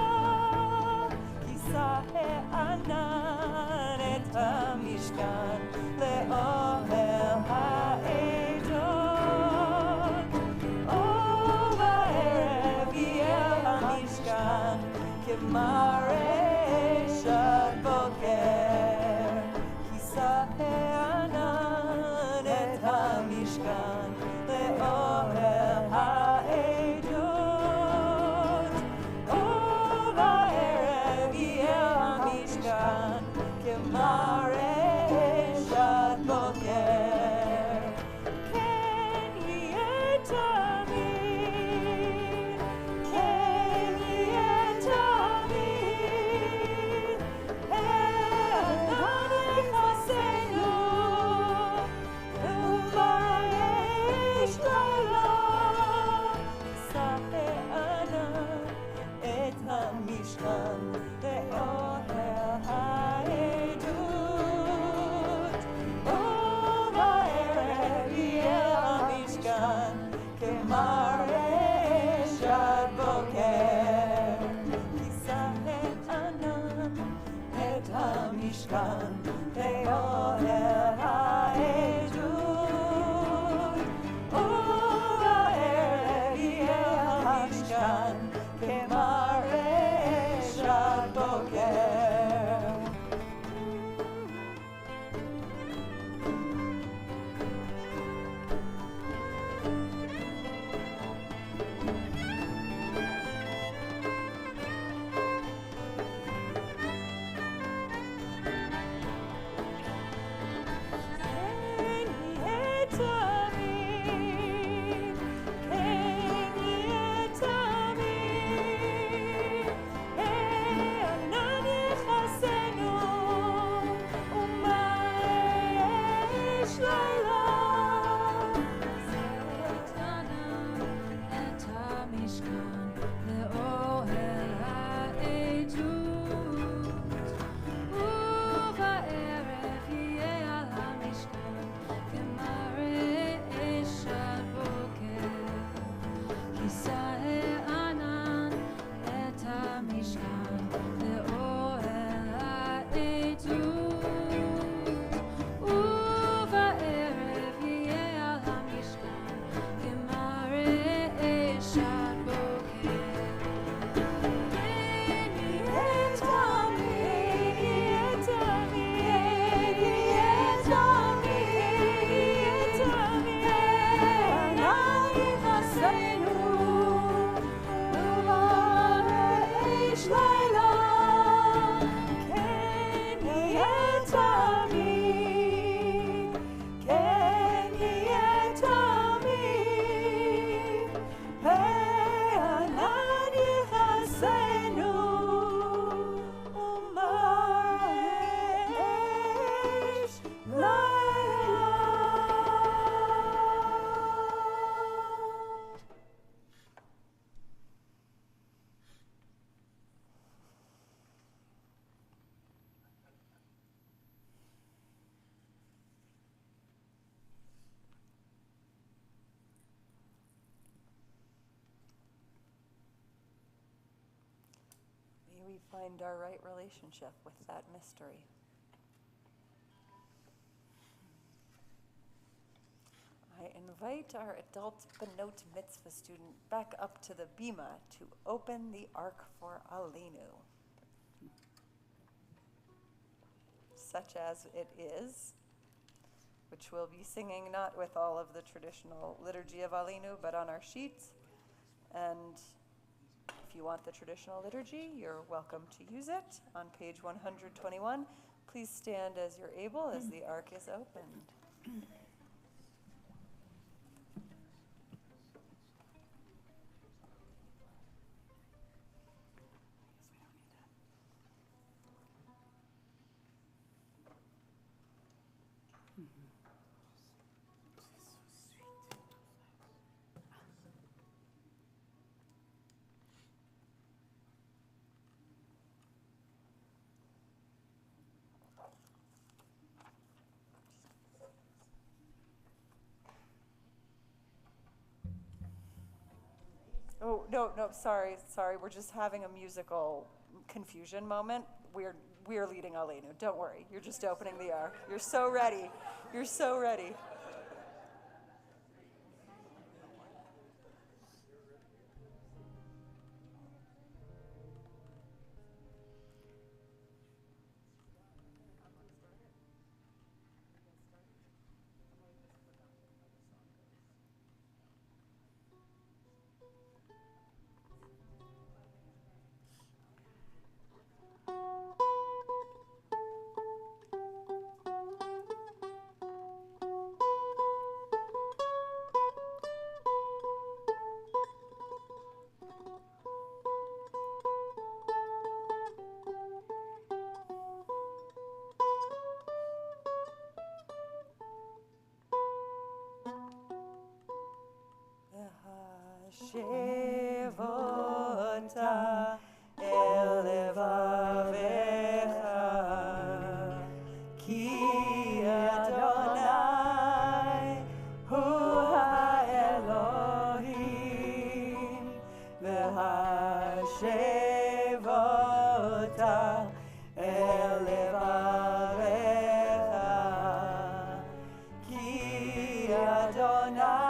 Kisahanan et hamishkan le'ohel ha'edut uvaerev yel hamishkan kemare shad boker. Kisahanan et hamishkan le'ohel ha'edut uvaerev yel hamishkan kemare shad boker. Ken yetamin, ken yetamin, e'anan yechasenu umare esh laila. Kisahanan et hamishkan le'ohel ha'edut uvaerev yel hamishkan kemare shad boker. Kisahanan et hamishkan le'ohel ha'edut uvaerev find our right relationship with that mystery. I invite our adult Benot Mitzvah student back up to the Bima to open the Ark for Aleinu. Such as it is, which we'll be singing not with all of the traditional liturgy of Aleinu, but on our sheets. And if you want the traditional liturgy, you're welcome to use it on page 121. Please stand as you're able as the Ark is opened. Oh, no, sorry. We're just having a musical confusion moment. We're leading Aleinu. Don't worry. You're just opening the Ark. You're so ready. You're so ready. Shevota elevavecha ki Adonai hu ha-Elohim v'ha-Shevota elevavecha ki Adonai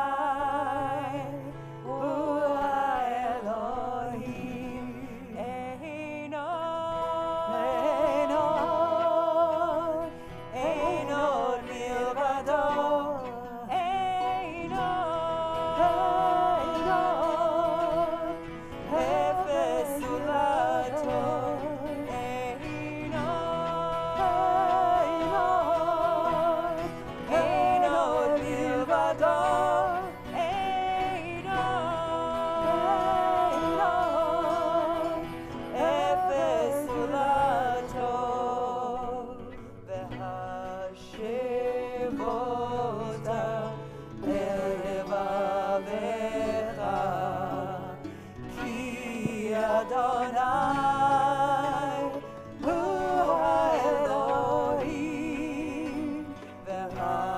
Adonai hu ha-Elohim v'ha-Shevot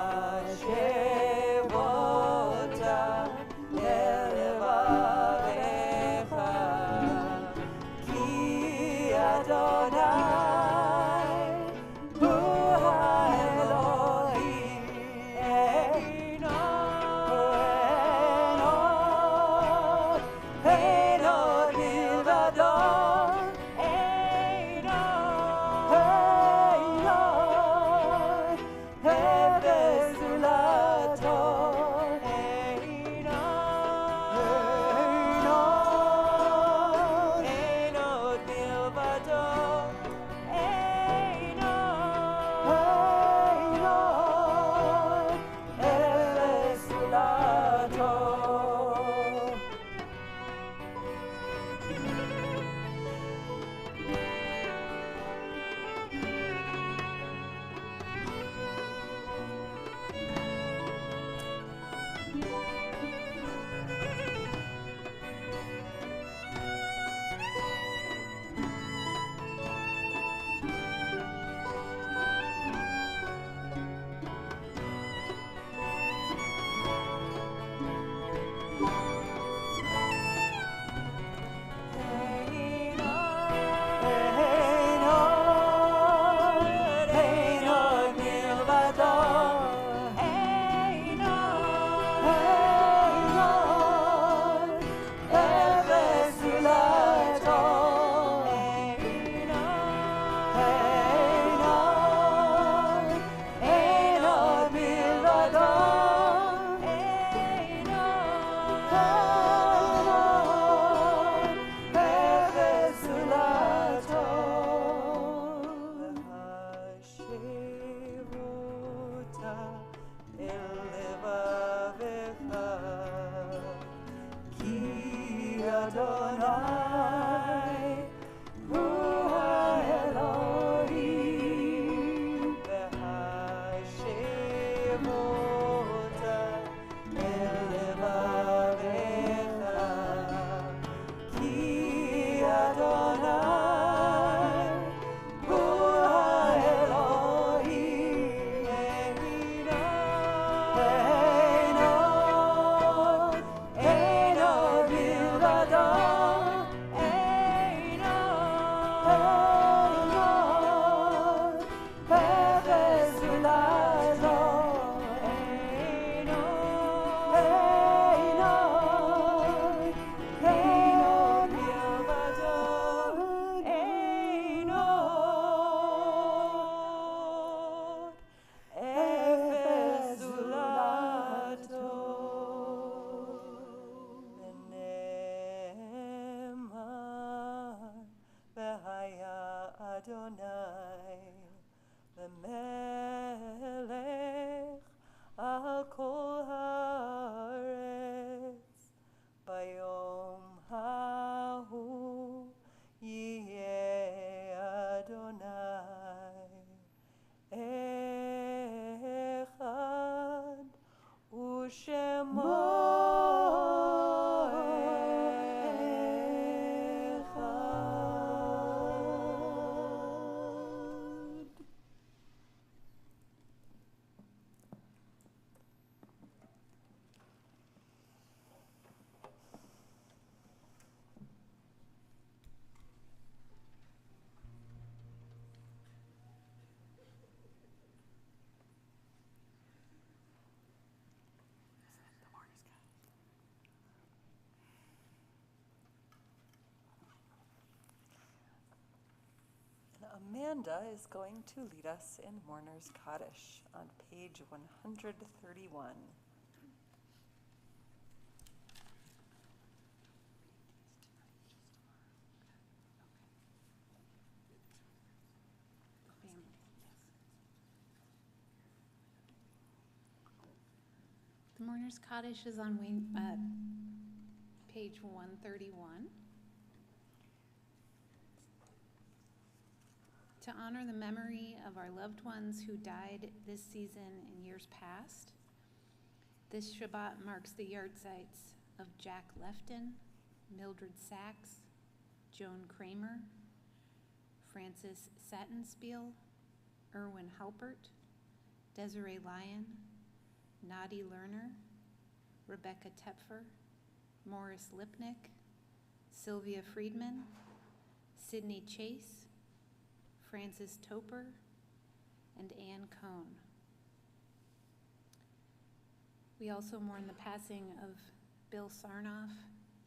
Amanda is going to lead us in Mourner's Kaddish on page 131. The Mourner's Kaddish is on page 131. To honor the memory of our loved ones who died this season in years past, this Shabbat marks the yahrzeits of Jack Lefton, Mildred Sachs, Joan Kramer, Francis Sattenspiel, Erwin Halpert, Desiree Lyon, Nadi Lerner, Rebecca Tepfer, Morris Lipnick, Sylvia Friedman, Sydney Chase, Frances Toper, and Anne Cohn. We also mourn the passing of Bill Sarnoff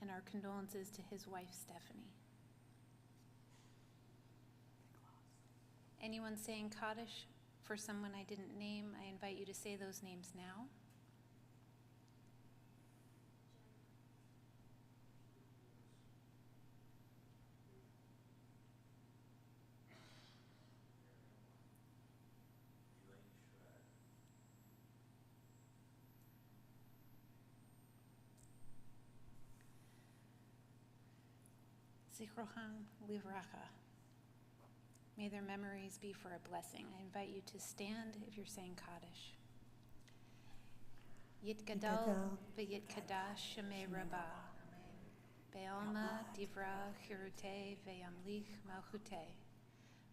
and our condolences to his wife, Stephanie. Anyone saying Kaddish for someone I didn't name, I invite you to say those names now. Zichrocham livracha. May their memories be for a blessing. I invite you to stand if you're saying Kaddish. Yit gadol v'yit kadash shemei rabah. Be'alma divra chirute ve'yamlich malchute.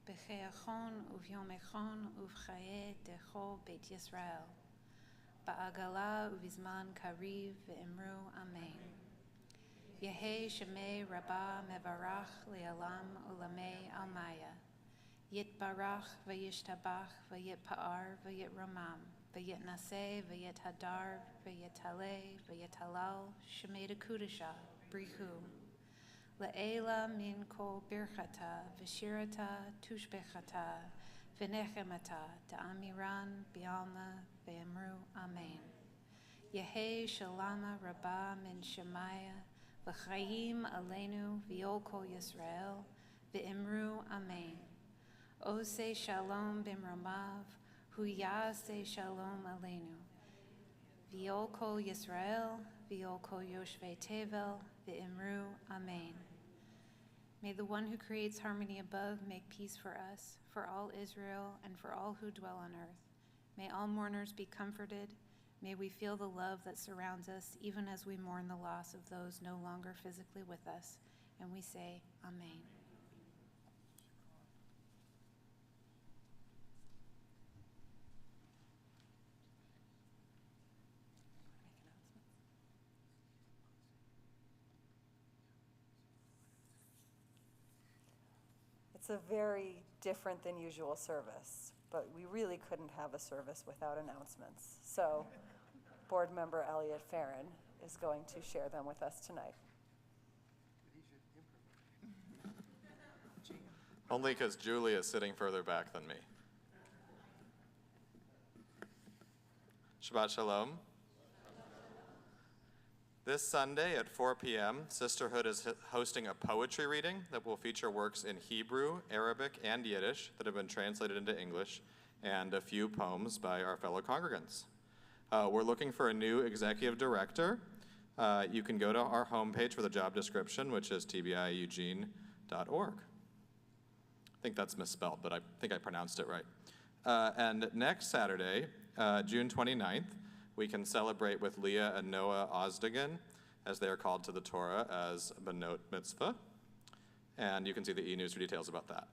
B'che'achon uvyom echon uvchaye decho beit Yisrael. Ba'agala uvizman kariv ve'imru amen. Yehei shemei rabah mevarach le'alam ulamei almaya. Yit barach v'yishtabach v'yit pa'ar v'yit romam v'yit naseh v'yit hadar v'yit taleh v'yit halal shemei dekudasha brichu le'ela min kol birchata v'shirata tushbechata v'nechemata ta'amiran bi'alma ve'emru amen. Yehei shalama rabah min shemaya v'chayim aleinu v'yol kol Yisrael ve'emru amen. Ose shalom bimromav, huyase shalom aleinu. V'yol kol Yisrael, v'yol kol yoshvei tevel, v'imru amen. May the one who creates harmony above make peace for us, for all Israel, and for all who dwell on earth. May all mourners be comforted. May we feel the love that surrounds us, even as we mourn the loss of those no longer physically with us. And we say, Amen. It's a very different than usual service, but we really couldn't have a service without announcements. So, Board Member Elliot Farron is going to share them with us tonight. Only because Julie is sitting further back than me. Shabbat Shalom. This Sunday at 4 p.m., Sisterhood is hosting a poetry reading that will feature works in Hebrew, Arabic, and Yiddish that have been translated into English, and a few poems by our fellow congregants. We're looking for a new executive director. You can go to our homepage for the job description, which is tbieugene.org. I think that's misspelled, but I think I pronounced it right. And next Saturday, June 29th, we can celebrate with Leah and Noah Osdigan, as they are called to the Torah as Benot Mitzvah. And you can see the e-news for details about that.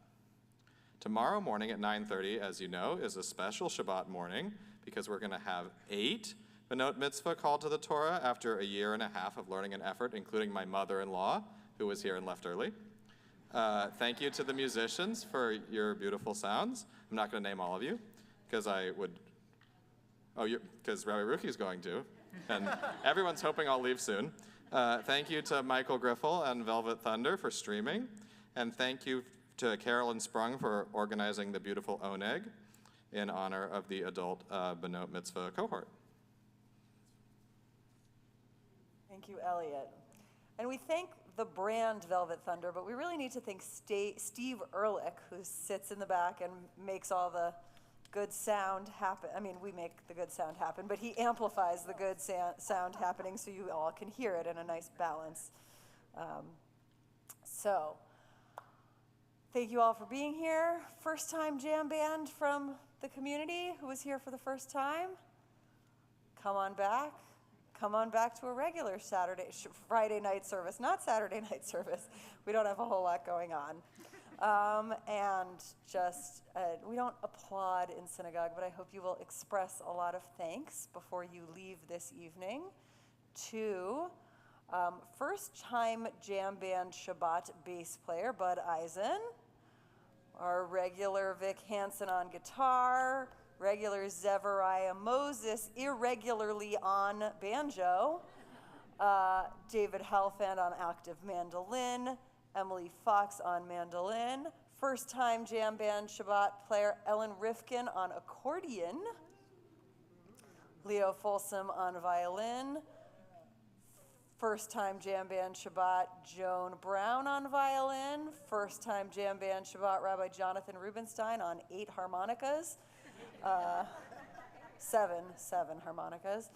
Tomorrow morning at 9:30, as you know, is a special Shabbat morning because we're going to have 8 Benot Mitzvah called to the Torah after a year and a half of learning and effort, including my mother-in-law, who was here and left early. Thank you to the musicians for your beautiful sounds. I'm not going to name all of you because I would. Oh, because Rabbi Ruki is going to, and everyone's hoping I'll leave soon. Thank you to Michael Griffel and Velvet Thunder for streaming, and thank you to Carolyn Sprung for organizing the beautiful Oneg in honor of the adult Benot Mitzvah cohort. Thank you, Elliot. And we thank the brand Velvet Thunder, but we really need to thank Steve Ehrlich, who sits in the back and makes all the good sound happen. I mean, we make the good sound happen, but he amplifies the good sound happening so you all can hear it in a nice balance. So, thank you all for being here. First time jam band from the community who was here for the first time. Come on back. Come on back to a regular Friday night service, not Saturday night service. We don't have a whole lot going on. And just, we don't applaud in synagogue, but I hope you will express a lot of thanks before you leave this evening to first-time jam band Shabbat bass player Bud Eisen, our regular Vic Hansen on guitar, regular Zevariah Moses irregularly on banjo, David Helfand on octave mandolin, Emily Fox on mandolin, first-time jam band Shabbat player Ellen Rifkin on accordion, Leo Folsom on violin, first-time jam band Shabbat Joan Brown on violin, first-time jam band Shabbat Rabbi Jonathan Rubenstein on 8 harmonicas, 7 harmonicas,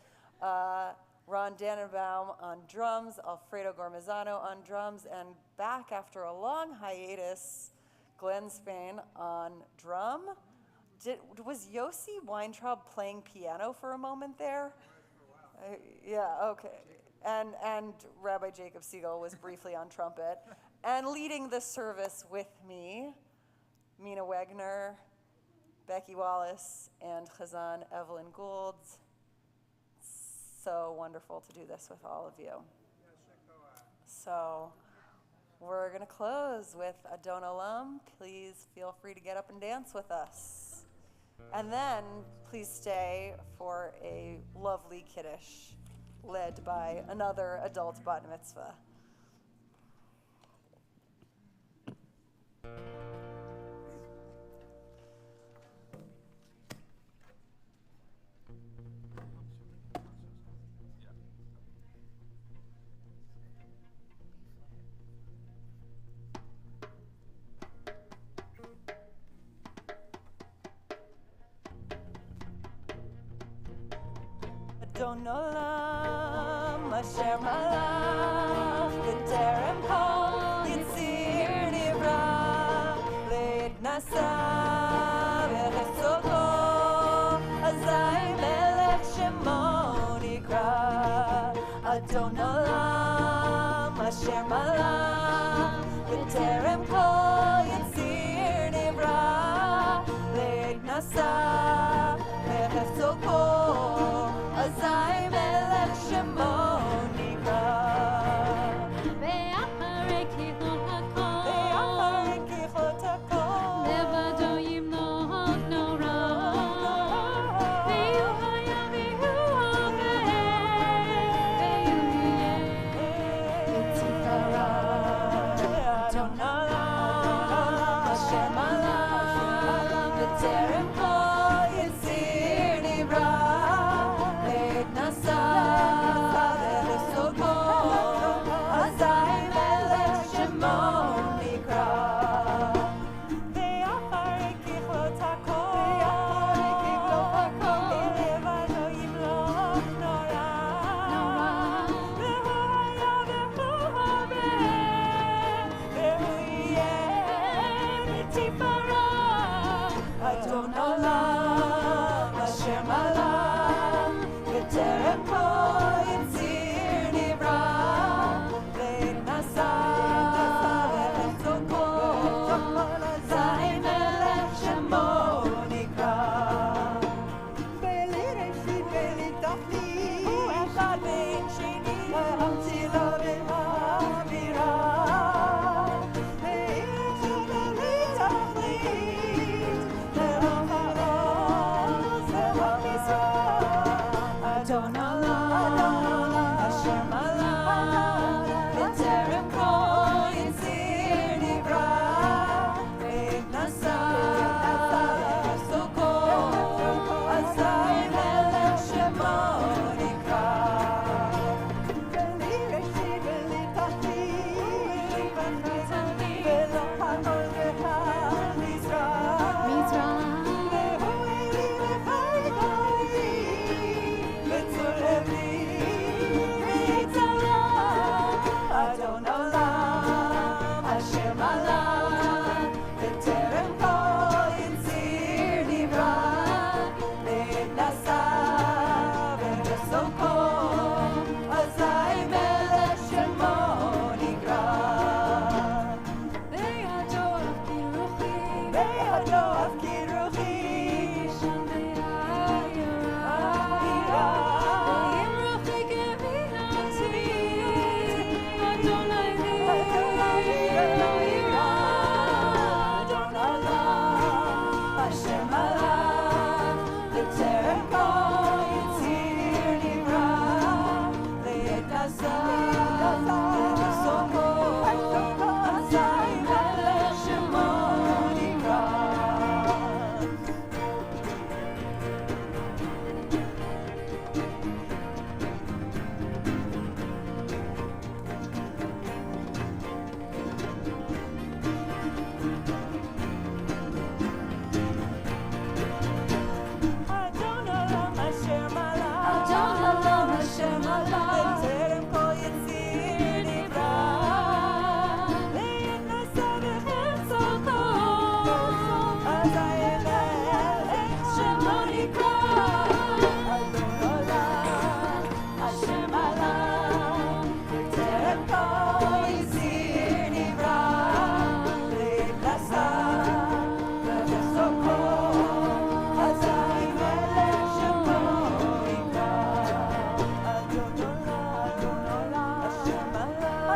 Ron Dannenbaum on drums, Alfredo Gormazano on drums, and back after a long hiatus, Glenn Spain on drum. Was Yossi Weintraub playing piano for a moment there? Yeah, okay. And Rabbi Jacob Siegel was briefly on trumpet. And leading the service with me, Mina Wegner, Becky Wallace, and Chazan Evelyn Gould. So wonderful to do this with all of you. So we're going to close with Adon Olam. Please feel free to get up and dance with us. And then please stay for a lovely Kiddush led by another adult bat mitzvah. Adon Olam, Asher Malach, B'terem Kol, Yitzir Nivra, Leit Nasa, V'Chetzoko, Azar. Adon Olam Asher Malam B'terem Kol Yitzir Nivra Le'ed Nasa Me'efzo Kol Azai Melech Shemo Nikra ואחרי ככלות הכל, ואחרי ככלות הכל לבדו ימלוך נורא. ויהיו היה ויהיו הרבה, ויהיו יהיה לתפארה. אדון עולם אשר מלך בטרם כל יציר נברא לעת נשא ולסוגו אזי מלך שמו נקרא ואחרי ככלות הכל לבדו ימלוך נורא והוא היה והוא הרבה והוא יהיה לתפארה אדון עולם אשר מלך בטרם כל יציר נברא לעת נשא ולסוגו אזי מלך שמו נקרא ולראשית ולתכלית הוא אחד ואין שני האצילה והאווירה ואין ולתכלית והעוז והמזרח אדון עולם אשר מלך בטרם כל יציר נברא לעת נשא ולסוגו אזי מלך שמו נקרא ולראשית ולתכלית ולא העוז והמזרח והוא אלי וחי גלי וצור אבי ויצרה אדון עולם אשר מלך בטרם כל יציר נברא לעת נשא ולסוגו אזי מלך שמו נקרא בידו הפקיר רוחי שם בעיירה, ואם רוחי כבינתי, אדוני לי לא יירא. אדון עולם אשר מלך בטרם כל יציר נברא לעת נשא ולסוגו אזי מלך שמו נקרא אדון עולם אשר מלך בטרם כל יציר נברא לעת נשא וחפצו אזי מלך שמו נקרא אדון עולם אשר מלך בטרם כל יציר נברא לעת נשא וחפצו אזי מלך שמו נקרא אדון עולם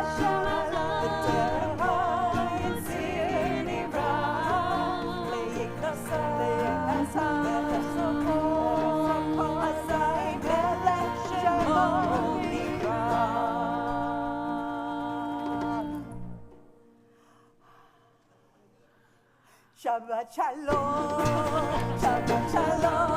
אשר מלך בטרם כל יציר נברא לעת נשא וחפצו אזי מלך שמו נקרא Shabbat shalom, Shabbat shalom.